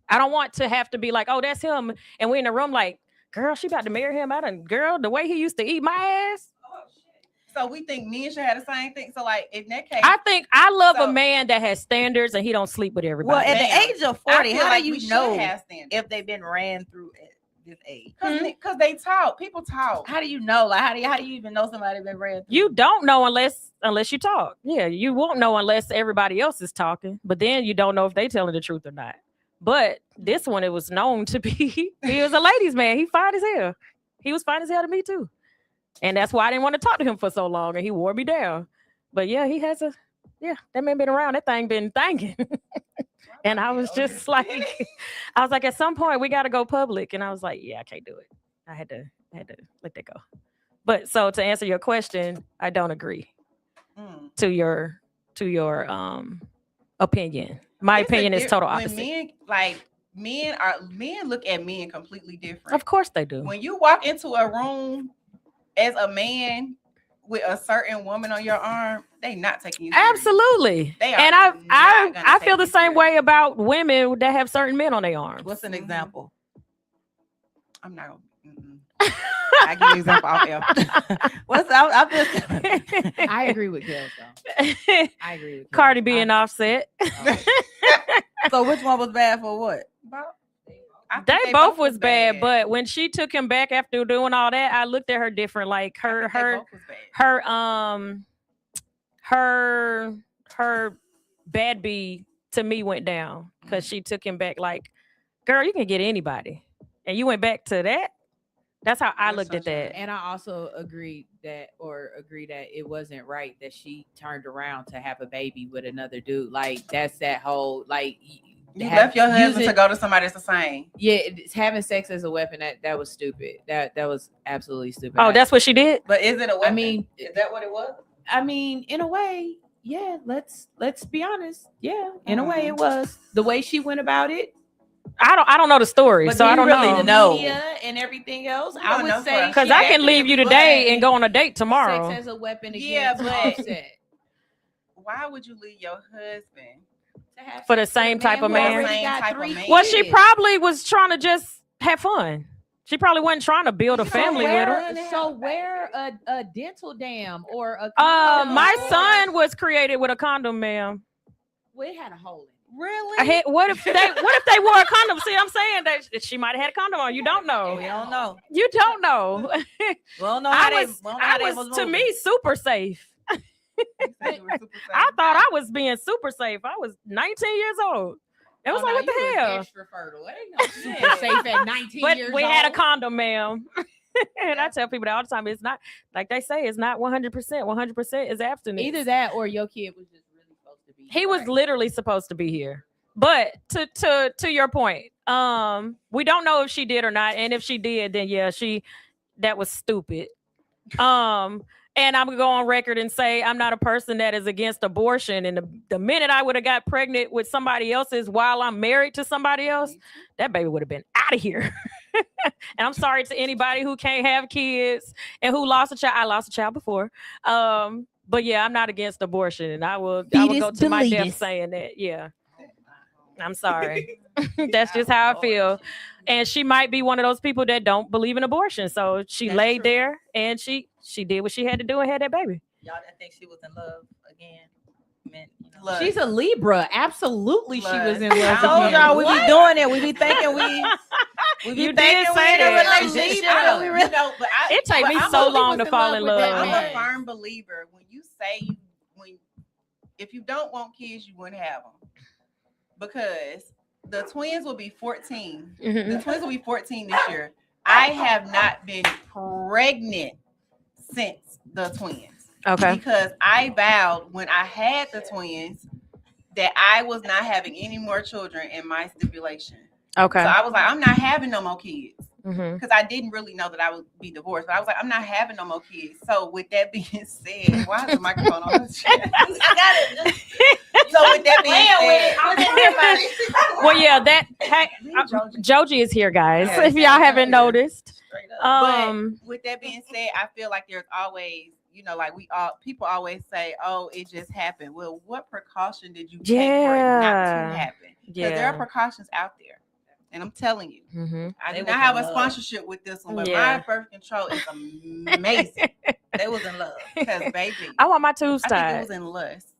I don't want to have to be like, oh, that's him. And we're in the room like, girl, she about to marry him. Girl, the way he used to eat my ass. Oh, shit. So we think men should have the same thing. So like in that case, I think I love a man that has standards and he don't sleep with everybody. Well, at the age of 40, how like do you know if they've been ran through at this age? Because they talk. People talk. How do you know? Like how do you even know somebody been ran through? You don't know unless you talk. Yeah, you won't know unless everybody else is talking. But then you don't know if they telling the truth or not. But this one, it was known to be, he was a ladies' man. He fine as hell. He was fine as hell to me too. And that's why I didn't want to talk to him for so long. And he wore me down. But yeah, that man been around. That thing been thinking. And I was just like, at some point we got to go public. And I was like, yeah, I can't do it. I had to let that go. But so to answer your question, I don't agree to your opinion. My opinion is total opposite. Men look at men completely different. Of course they do. When you walk into a room as a man with a certain woman on your arm, they not taking you serious. Absolutely. They are, and I feel the same way about women that have certain men on their arms. What's an example? I'm not gonna. I give you an example off air. I agree with Gail. I agree with Cardi B and Offset. So which one was bad for what? They both was bad, but when she took him back after doing all that, I looked at her different. Like her bad B to me went down because she took him back. Like, girl, you can get anybody, and you went back to that. That's how I looked at that. And I also agree that it wasn't right that she turned around to have a baby with another dude. Like that's that whole like you left your husband to go to somebody that's the same. Yeah, it's having sex as a weapon. That was stupid. That was absolutely stupid. Oh, that's what she did. But is it a weapon? I mean, is that what it was? I mean, in a way, yeah. Let's be honest. Yeah, in a way, it was the way she went about it. I don't know the story, but so I don't really know. Media and everything else. I would say because I can leave you today and go on a date tomorrow. Sex as a weapon against Offset. Why would you leave your husband for the same type of man? Well, she probably was trying to just have fun. She probably wasn't trying to build a family with her. So wear a dental dam or a condom. My son was created with a condom, ma'am. Well, it had a hole in it. Really? What if they wore a condom? See, I'm saying that she might have had a condom on. You don't know. We don't know. You don't know. Well, no, I was to me super safe. I thought I was being super safe. I was 19 years old. It was like, what the hell? Extra fertile. It ain't no super safe at 19 but years old. We had a condom, ma'am. And I tell people that all the time. It's not like they say. It's not 100%. 100% is abstinence. Either that or your kid was just really supposed to be. He was literally supposed to be here. But to your point, we don't know if she did or not. And if she did, then yeah, that was stupid. And I'm gonna go on record and say I'm not a person that is against abortion. And the minute I would have got pregnant with somebody else's while I'm married to somebody else, that baby would have been out of here. And I'm sorry to anybody who can't have kids and who lost a child. I lost a child before. But yeah, I'm not against abortion, and I will go to my death saying that. Yeah, I'm sorry. That's just how I feel. And she might be one of those people that don't believe in abortion. So she laid there and she did what she had to do and had that baby. Y'all didn't think she was in love again? She's a Libra. Absolutely, she was in love. I told y'all we be doing it. We be thinking we you did say that. It takes me so long to fall in love. I'm a firm believer. When you say if you don't want kids, you wouldn't have them, because the twins will be 14. Mm-hmm. The twins will be 14 this year. I have not been pregnant since the twins. Okay. Because I vowed when I had the twins that I was not having any more children in my stipulation. Okay. So I was like, I'm not having no more kids. Mm-hmm. Because I didn't really know that I would be divorced. But I was like, I'm not having no more kids. So with that being said, why is the microphone on this shit? So with that being said, well, yeah, Joji is here, guys. Yeah, if y'all haven't noticed. But with that being said, I feel like there's always, like people always say, oh, it just happened. Well, what precaution did you take for it not to happen? Because there are precautions out there. And I'm telling you, I did not have a sponsorship with this one, but my birth control is amazing. They was in love. Because, baby, I want my tubes tied. I think it was in lust.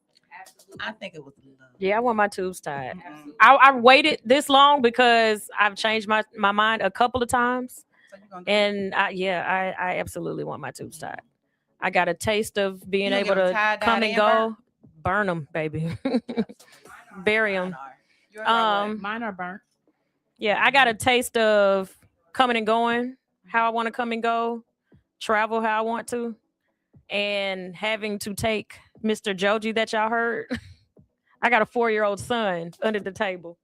I think it was in love. Yeah, I want my tubes tied. I waited this long because I've changed my mind a couple of times. And I absolutely want my tubes tied. I got a taste of being able to come and go. Burn them, baby. Bury them. Mine are burnt. Yeah, I got a taste of coming and going, how I want to come and go, travel how I want to, and having to take Mr. Joji that y'all heard. I got a 4-year-old son under the table,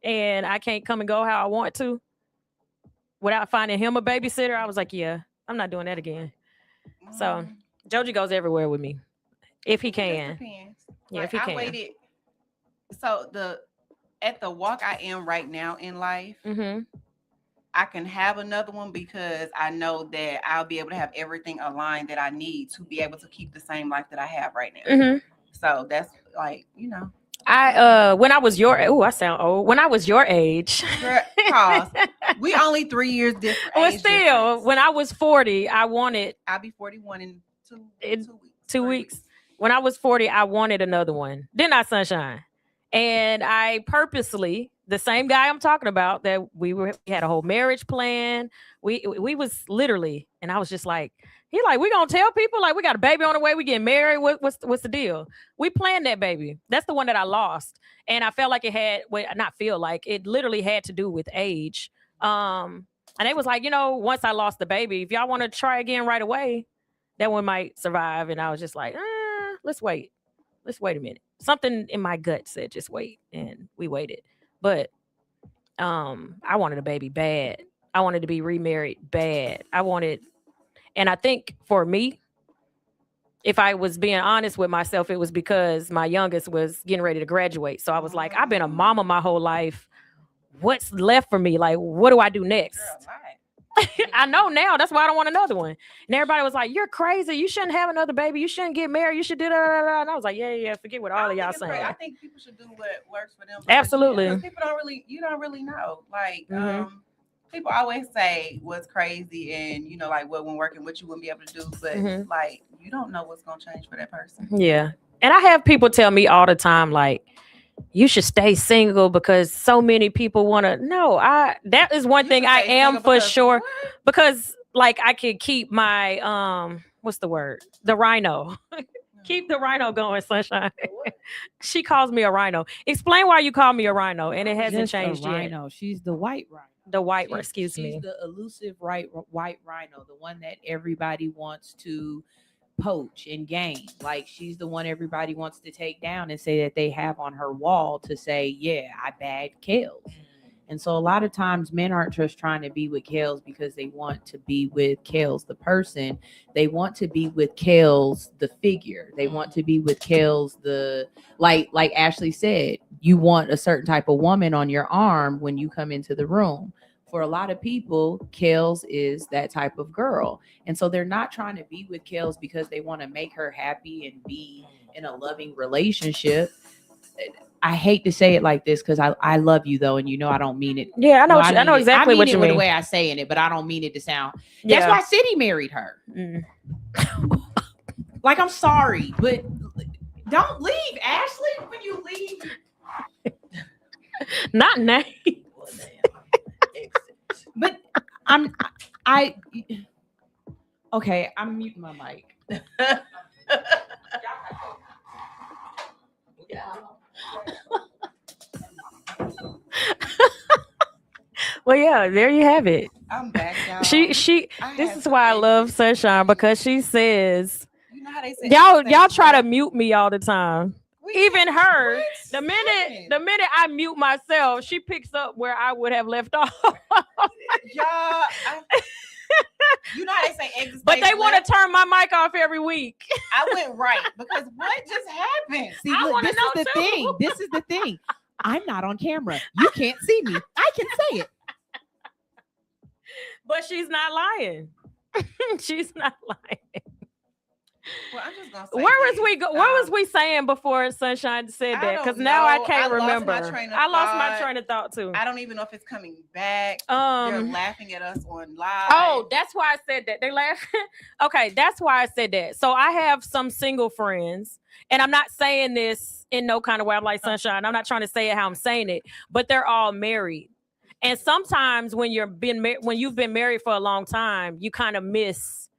and I can't come and go how I want to without finding him a babysitter. I was like, yeah, I'm not doing that again. So Joji goes everywhere with me if he can. Yeah, if he can. I waited. So at the walk I am right now in life, I can have another one because I know that I'll be able to have everything aligned that I need to be able to keep the same life that I have right now. So that's like, when I was I sound old. When I was your age, we only 3 years different. Well, still, when I was 40, I'll be 41 in 2 weeks. When I was 40, I wanted another one. Didn't I, Sunshine? And I purposely, the same guy I'm talking about, that we had a whole marriage plan. We was literally, and I was just like, we gonna tell people like we got a baby on the way, we getting married. What's the deal? We planned that baby. That's the one that I lost, and I felt like it had. It literally had to do with age. And it was like, once I lost the baby, if y'all want to try again right away, that one might survive. And I was just like, let's wait. Let's wait a minute. Something in my gut said, just wait. And we waited. But I wanted a baby bad. I wanted to be remarried bad. And I think for me, if I was being honest with myself, it was because my youngest was getting ready to graduate. So I was like, I've been a mama my whole life. What's left for me? Like, what do I do next? I know now. That's why I don't want another one. And everybody was like, you're crazy. You shouldn't have another baby. You shouldn't get married. You should do that. And I was like, yeah. Forget what all of y'all saying. I think people should do what works for them. Absolutely. You don't really know. Like, people always say what's crazy and, like what when working, what you wouldn't be able to do. But like, you don't know what's going to change for that person. Yeah. And I have people tell me all the time, like, you should stay single because so many people want to. No, that is one thing I am for sure. Because like I could keep my, what's the word? The rhino. Keep the rhino going, Sunshine. She calls me a rhino. Explain why you call me a rhino. And it hasn't changed yet. Rhino. She's the white rhino. The white, excuse me. She's the elusive white rhino, the one that everybody wants to poach and game. Like she's the one everybody wants to take down and say that they have on her wall to say, yeah, I bagged Kels. And so a lot of times men aren't just trying to be with Kels because they want to be with Kels the person. They want to be with Kels the figure. They want to be with Kels the like Ashley said, you want a certain type of woman on your arm when you come into the room. for a lot of people, Kels is that type of girl. And so they're not trying to be with Kels because they want to make her happy and be in a loving relationship. I hate to say it like this because I love you though, and you know I don't mean it. Yeah, I know exactly what you mean. The way I say it, but I don't mean it to sound. That's why City married her. Like, I'm sorry, but don't leave, Ashley. When you leave, not now. But okay, I'm muting my mic. Well, yeah, there you have it. I'm back, y'all. This is why I love Sunshine, because she says, you know how they say y'all try to mute me all the time. Even her, the minute I mute myself, she picks up where I would have left off. Y'all, you know how they say exit. But they want to turn my mic off every week. I went right because what just happened? See, look, this is the thing. This is the thing. I'm not on camera. You can't see me. I can say it. But she's not lying. She's not lying. Well, I'm just gonna say where was we saying before Sunshine said that? Because now I can't remember. I lost my train of thought too. I don't even know if it's coming back. They're laughing at us on live. Oh, that's why I said that. They laugh. Okay, that's why I said that. So I have some single friends, and I'm not saying this in no kind of way. I'm like Sunshine. I'm not trying to say it how I'm saying it, but they're all married. And sometimes when you've been married for a long time, you kind of miss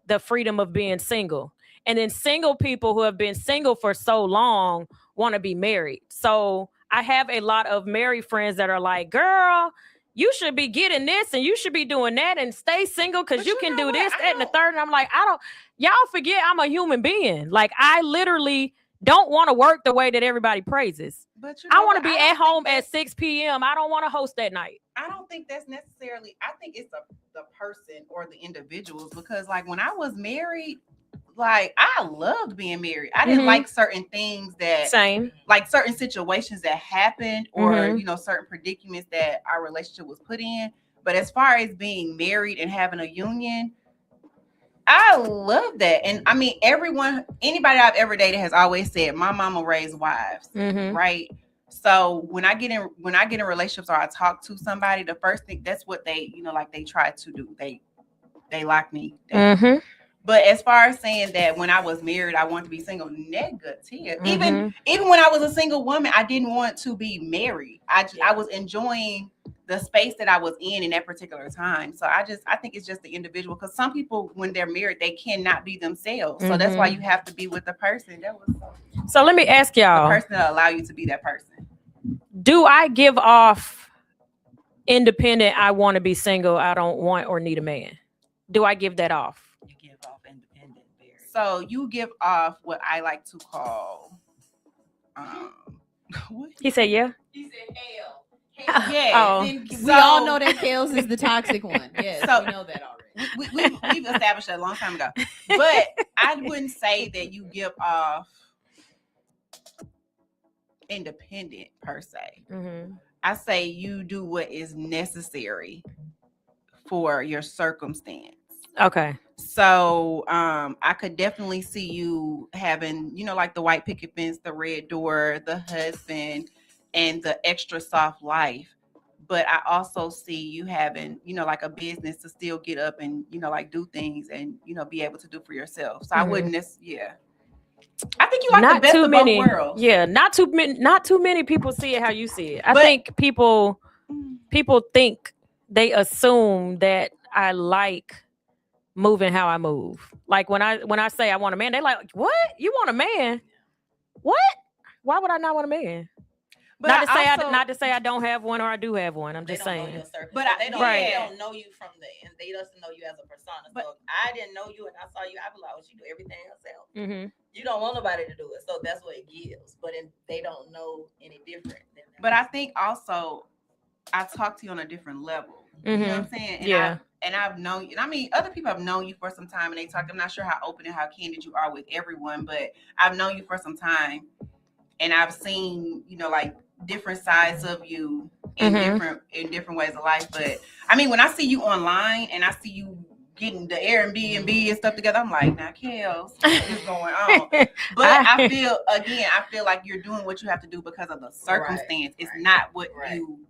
the freedom of being single. And then single people who have been single for so long want to be married. So I have a lot of married friends that are like, girl, you should be getting this and you should be doing that and stay single because you can do this, that, and the third. And I'm like, y'all forget I'm a human being. Like, I literally don't want to work the way that everybody praises. But I want to be at home at 6 p.m. I don't want to host that night. I don't think that's necessarily, I think it's the person or the individuals, because like when I was married, like I loved being married. I didn't like certain things like certain situations that happened or, you know, certain predicaments that our relationship was put in. But as far as being married and having a union, I love that. And I mean, anybody I've ever dated has always said, my mama raised wives, right? So when I get in relationships or I talk to somebody, the first thing, that's what they, you know, like they try to do. They lock me down. But as far as saying that when I was married, I wanted to be single, negative. Even when I was a single woman, I didn't want to be married. I was enjoying the space that I was in that particular time. So I think it's just the individual, because some people, when they're married, they cannot be themselves. So that's why you have to be with the person. So let me ask y'all, the person that allow you to be that person. Do I give off independent? I want to be single. I don't want or need a man. Do I give that off? You give off independent. So you give off what I like to call, what? He said, yeah. He said, hell. Yeah. We all know that Kels is the toxic one. Yes, so, we know that already. We've established that a long time ago. But I wouldn't say that you give off independent per se. I say you do what is necessary for your circumstance. Okay. So I could definitely see you having, you know, like the white picket fence, the red door, the husband, and the extra soft life. But I also see you having, you know, like a business to still get up and, you know, like do things and, you know, be able to do for yourself. So I wouldn't I think you like the best of both worlds. Yeah, not too many people see it how you see it. I think people think, they assume that I like moving how I move. Like when I say I want a man, they're like, what? You want a man? What? Why would I not want a man? But not to say I don't have one or I do have one. I'm just saying. But they don't know you and they doesn't know you as a persona. But so if I didn't know you and I saw you, I'd be like, oh, she do everything herself. You don't want nobody to do it. So that's what it gives. But they don't know any different. But I think also I talk to you on a different level. You know what I'm saying? And I've known you. I mean, other people have known you for some time and they talk. I'm not sure how open and how candid you are with everyone, but I've known you for some time and I've seen, you know, like different sides of you in different ways of life. But I mean, when I see you online and I see you getting the Airbnb and stuff together, I'm like, now, Kels, what is going on? But I feel like you're doing what you have to do because of the circumstance. It's not what you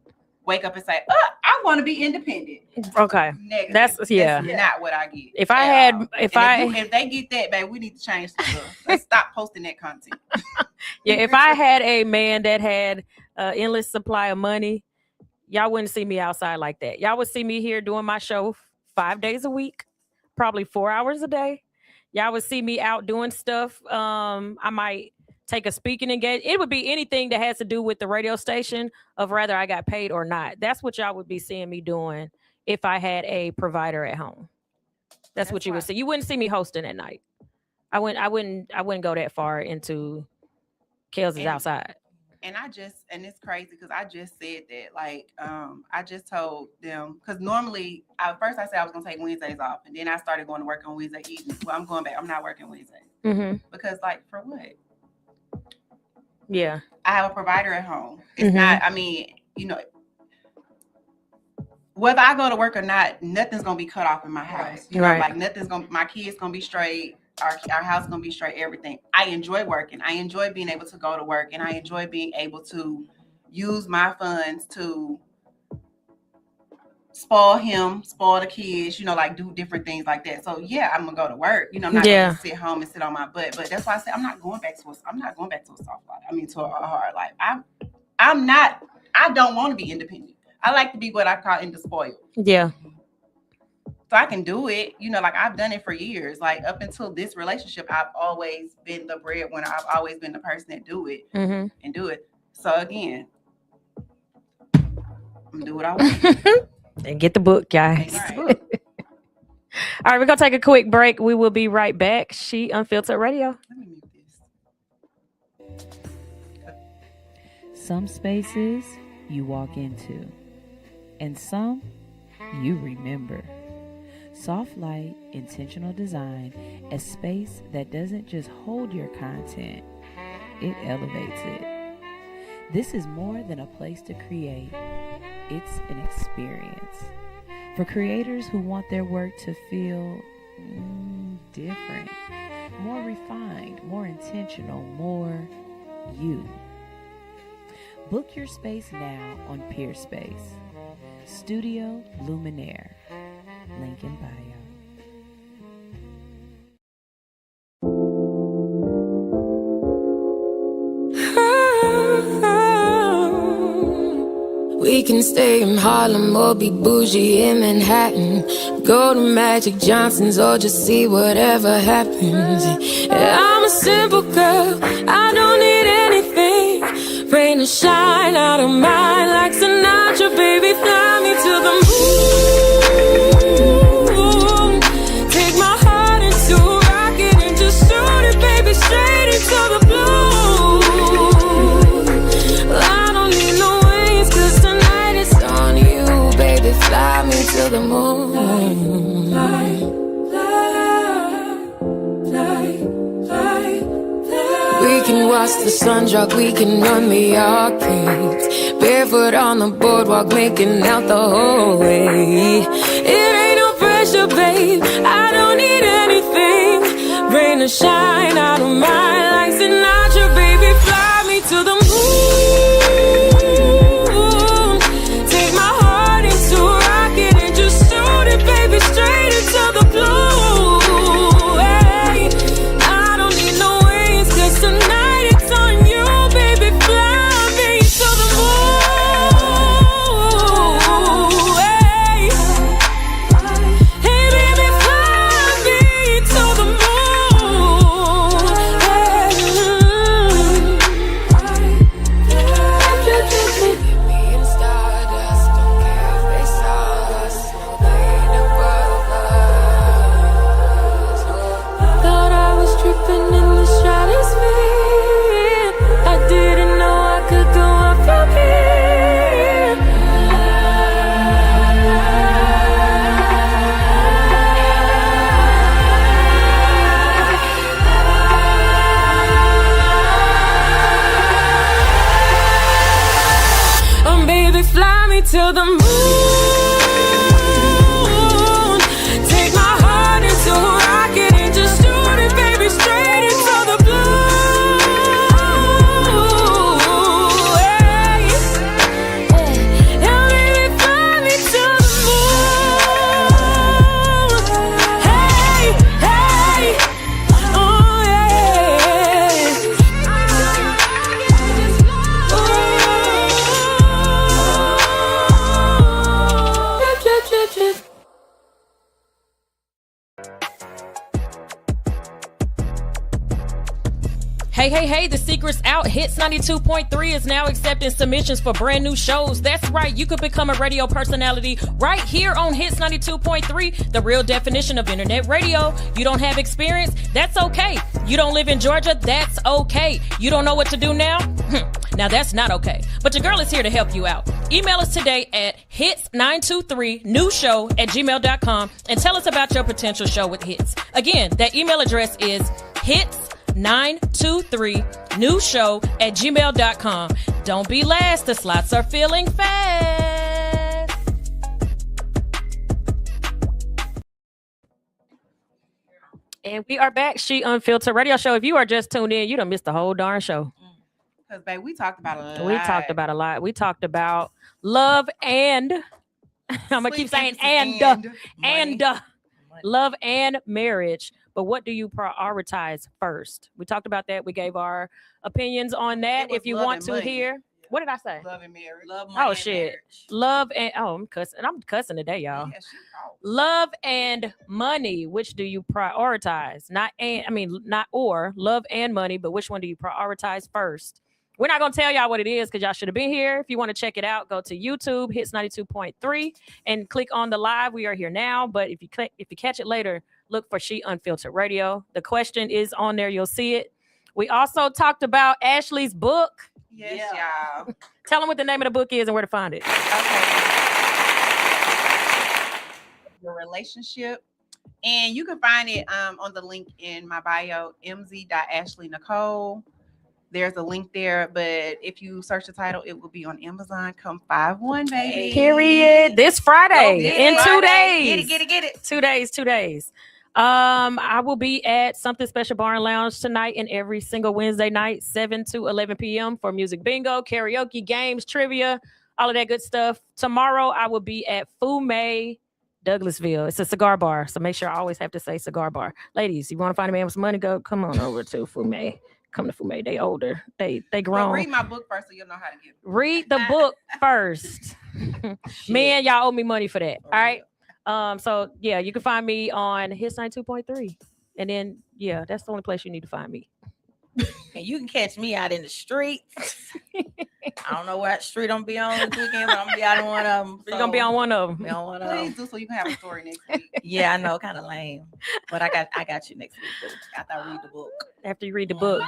wake up and say, I want to be independent. Okay. Negative. That's not what I get. If they get that, babe, we need to change some stuff. Let's stop posting that content. If I had a man that had endless supply of money, y'all wouldn't see me outside like that. Y'all would see me here doing my show 5 days a week, probably 4 hours a day. Y'all would see me out doing stuff. I might take a speaking engagement. It would be anything that has to do with the radio station of whether I got paid or not. That's what y'all would be seeing me doing if I had a provider at home. That's what you would see. You wouldn't see me hosting at night. I wouldn't go that far into Kels is outside. And it's crazy because I just said that. Like, I just told them, because normally, first I said I was going to take Wednesdays off. And then I started going to work on Wednesday evenings. Well, I'm going back. I'm not working Wednesday. Mm-hmm. Because, like, for what? Yeah. I have a provider at home. It's not, I mean, whether I go to work or not, nothing's going to be cut off in my house. You know, like my kids going to be straight. Our house is going to be straight, everything. I enjoy working. I enjoy being able to go to work, and I enjoy being able to use my funds to spoil the kids, like do different things like that. So yeah, I'm gonna go to work. I'm not gonna sit home and sit on my butt. But that's why I said I'm not going back to a soft life. I mean, to a hard life. I don't want to be independent. I like to be what I call indespoiled. Yeah. So I can do it, like I've done it for years. Like up until this relationship, I've always been the breadwinner. I've always been the person that do it and do it. So again, I'm gonna do what I want. And get the book, guys. All right, we're gonna take a quick break. We will be right back. She Unfiltered Radio. Let me mute this. Some spaces you walk into, and some you remember. Soft light, intentional design, a space that doesn't just hold your content, it elevates it. This is more than a place to create. It's an experience. For creators who want their work to feel different, more refined, more intentional, more you. Book your space now on Peerspace. Studio Luminaire. Link in bio. We can stay in Harlem or be bougie in Manhattan. Go to Magic Johnson's or just see whatever happens. Yeah, I'm a simple girl, I don't need anything. Rain or shine out of mine like Sinatra, baby, fly me to the moon. Take my heart into a rocket and just shoot it, baby, straight into the blue. I don't need no wings, 'cause tonight it's on you, baby, fly me to the moon. We can watch the sun drop, we can run the arcades, barefoot on the boardwalk, making out the whole way. It ain't no pressure, babe, I don't need anything. Rain or shine out of mine like Sinatra, baby, fly me to the moon. Take my heart into a rocket and just shoot it, baby, straight into the blue. Tonight it's on you, baby, fly me to the moon. Hey, hey baby, fly me to the moon. Hey, to the moon. Take my heart into a rocket and just shoot it, baby, straight into the blue. Hey, and baby, fly me to the moon. Hey, hey, oh Hey, the secret's out. Hits 92.3 is now accepting submissions for brand new shows. That's right, you could become a radio personality right here on Hits 92.3, the real definition of internet radio. You don't have experience? That's okay. You don't live in Georgia? That's okay. You don't know what to do now? Now that's not okay. But your girl is here to help you out. Email us today at hits923newshow@gmail.com and tell us about your potential show with Hits. Again, that email address is hits923newshow@gmail.com. Don't be last. The slots are filling fast. And we are back. She Unfiltered Radio Show. If you are just tuned in, you done missed the whole darn show. Because, babe, we talked about a lot. We talked about a lot. We talked about love and I'm gonna keep saying and love and marriage. But what do you prioritize first? We talked about that. We gave our opinions on that. If you want to hear, what did I say? Love and marriage. Love, Oh shit. Love and I'm cussing today, y'all. Yeah, Love and money. Which do you prioritize? Not love and money, but which one do you prioritize first? We're not gonna tell y'all what it is because y'all should have been here. If you want to check it out, go to YouTube, Hits 92.3, and click on the live. We are here now, but if you catch it later, look for She Unfiltered Radio. The question is on there. You'll see it. We also talked about Ashley's book. Yes, y'all. Tell them what the name of the book is and where to find it. Okay. Your relationship. And you can find it on the link in my bio, mz.Ashley Nicole. There's a link there, but if you search the title, it will be on Amazon. Come 5/1, baby. Period. This Friday in 2 days. Get it. 2 days. 2 days. I will be at Something Special Bar and Lounge tonight and every single Wednesday night, 7 to 11 p.m. for music bingo, karaoke, games, trivia, all of that good stuff. Tomorrow, I will be at Fume Douglasville. It's a cigar bar, so make sure I always have to say cigar bar. Ladies, you want to find a man with some money, come on over to Fume. Come to Fume. They older. They grown. Well, read my book first so you'll know how to get it. Read the book first. Man, y'all owe me money for that. All right. So yeah, you can find me on Hits 92.3. And then that's the only place you need to find me. And you can catch me out in the streets. I don't know what street I'm gonna be on this weekend, but I'm gonna be out on one of them. You're gonna be on one of them. Please do so you can have a story next week. Yeah, I know, kind of lame, but I got you next week after I read the book. After you read the book.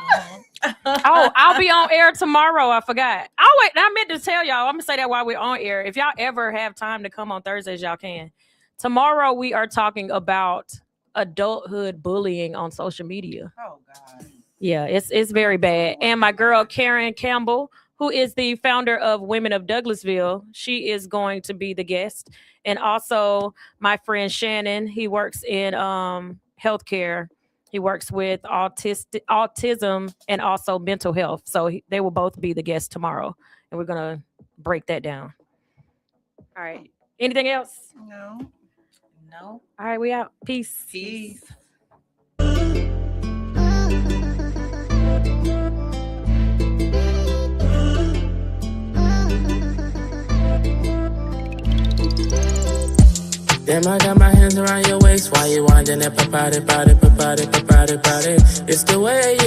Oh, I'll be on air tomorrow. I forgot. Oh wait, I meant to tell y'all. I'm gonna say that while we're on air. If y'all ever have time to come on Thursdays, y'all can. Tomorrow we are talking about adulthood bullying on social media. Oh God. Yeah, it's very bad. And my girl Karen Campbell, who is the founder of Women of Douglasville, she is going to be the guest. And also my friend Shannon, he works in healthcare. He works with autism and also mental health. So they will both be the guests tomorrow. And we're going to break that down. All right. Anything else? No. No. All right, we out. Peace. Peace. Damn, I got my hands around your waist while you winding up about it. It's the way you